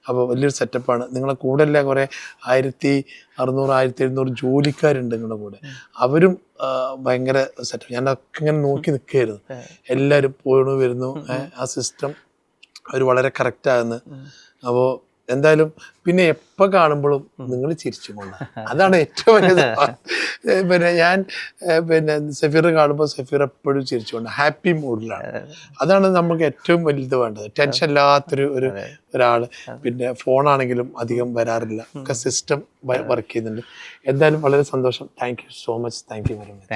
അപ്പോൾ വലിയൊരു സെറ്റപ്പാണ്. നിങ്ങളെ കൂടെ അല്ല കുറേ 1600-1700 ജോലിക്കാരുണ്ട് നിങ്ങളുടെ കൂടെ. അവരും ഭയങ്കര സെറ്റപ്പ്. ഞാനൊക്കെ ഇങ്ങനെ നോക്കി നിൽക്കുകയായിരുന്നു. എല്ലാവരും പോണു വരുന്നു. ആ സിസ്റ്റം അവർ വളരെ കറക്റ്റാകുന്നു. അപ്പോൾ എന്തായാലും പിന്നെ എപ്പോൾ കാണുമ്പോഴും നിങ്ങൾ ചിരിച്ചുകൊണ്ട്, അതാണ് ഏറ്റവും വലിയ. ഞാൻ സഫീർ കാണുമ്പോൾ സഫീർ എപ്പോഴും ചിരിച്ചുകൊണ്ട് ഹാപ്പി മൂഡിലാണ്. അതാണ് നമുക്ക് ഏറ്റവും വലുത് വേണ്ടത്. ടെൻഷൻ ഇല്ലാത്തൊരു ഒരാൾ. ഫോണാണെങ്കിലും അധികം വരാറില്ല. ഒക്കെ സിസ്റ്റം വർക്ക് ചെയ്യുന്നുണ്ട്. എന്തായാലും വളരെ സന്തോഷം. Thank you so much. Thank you very much.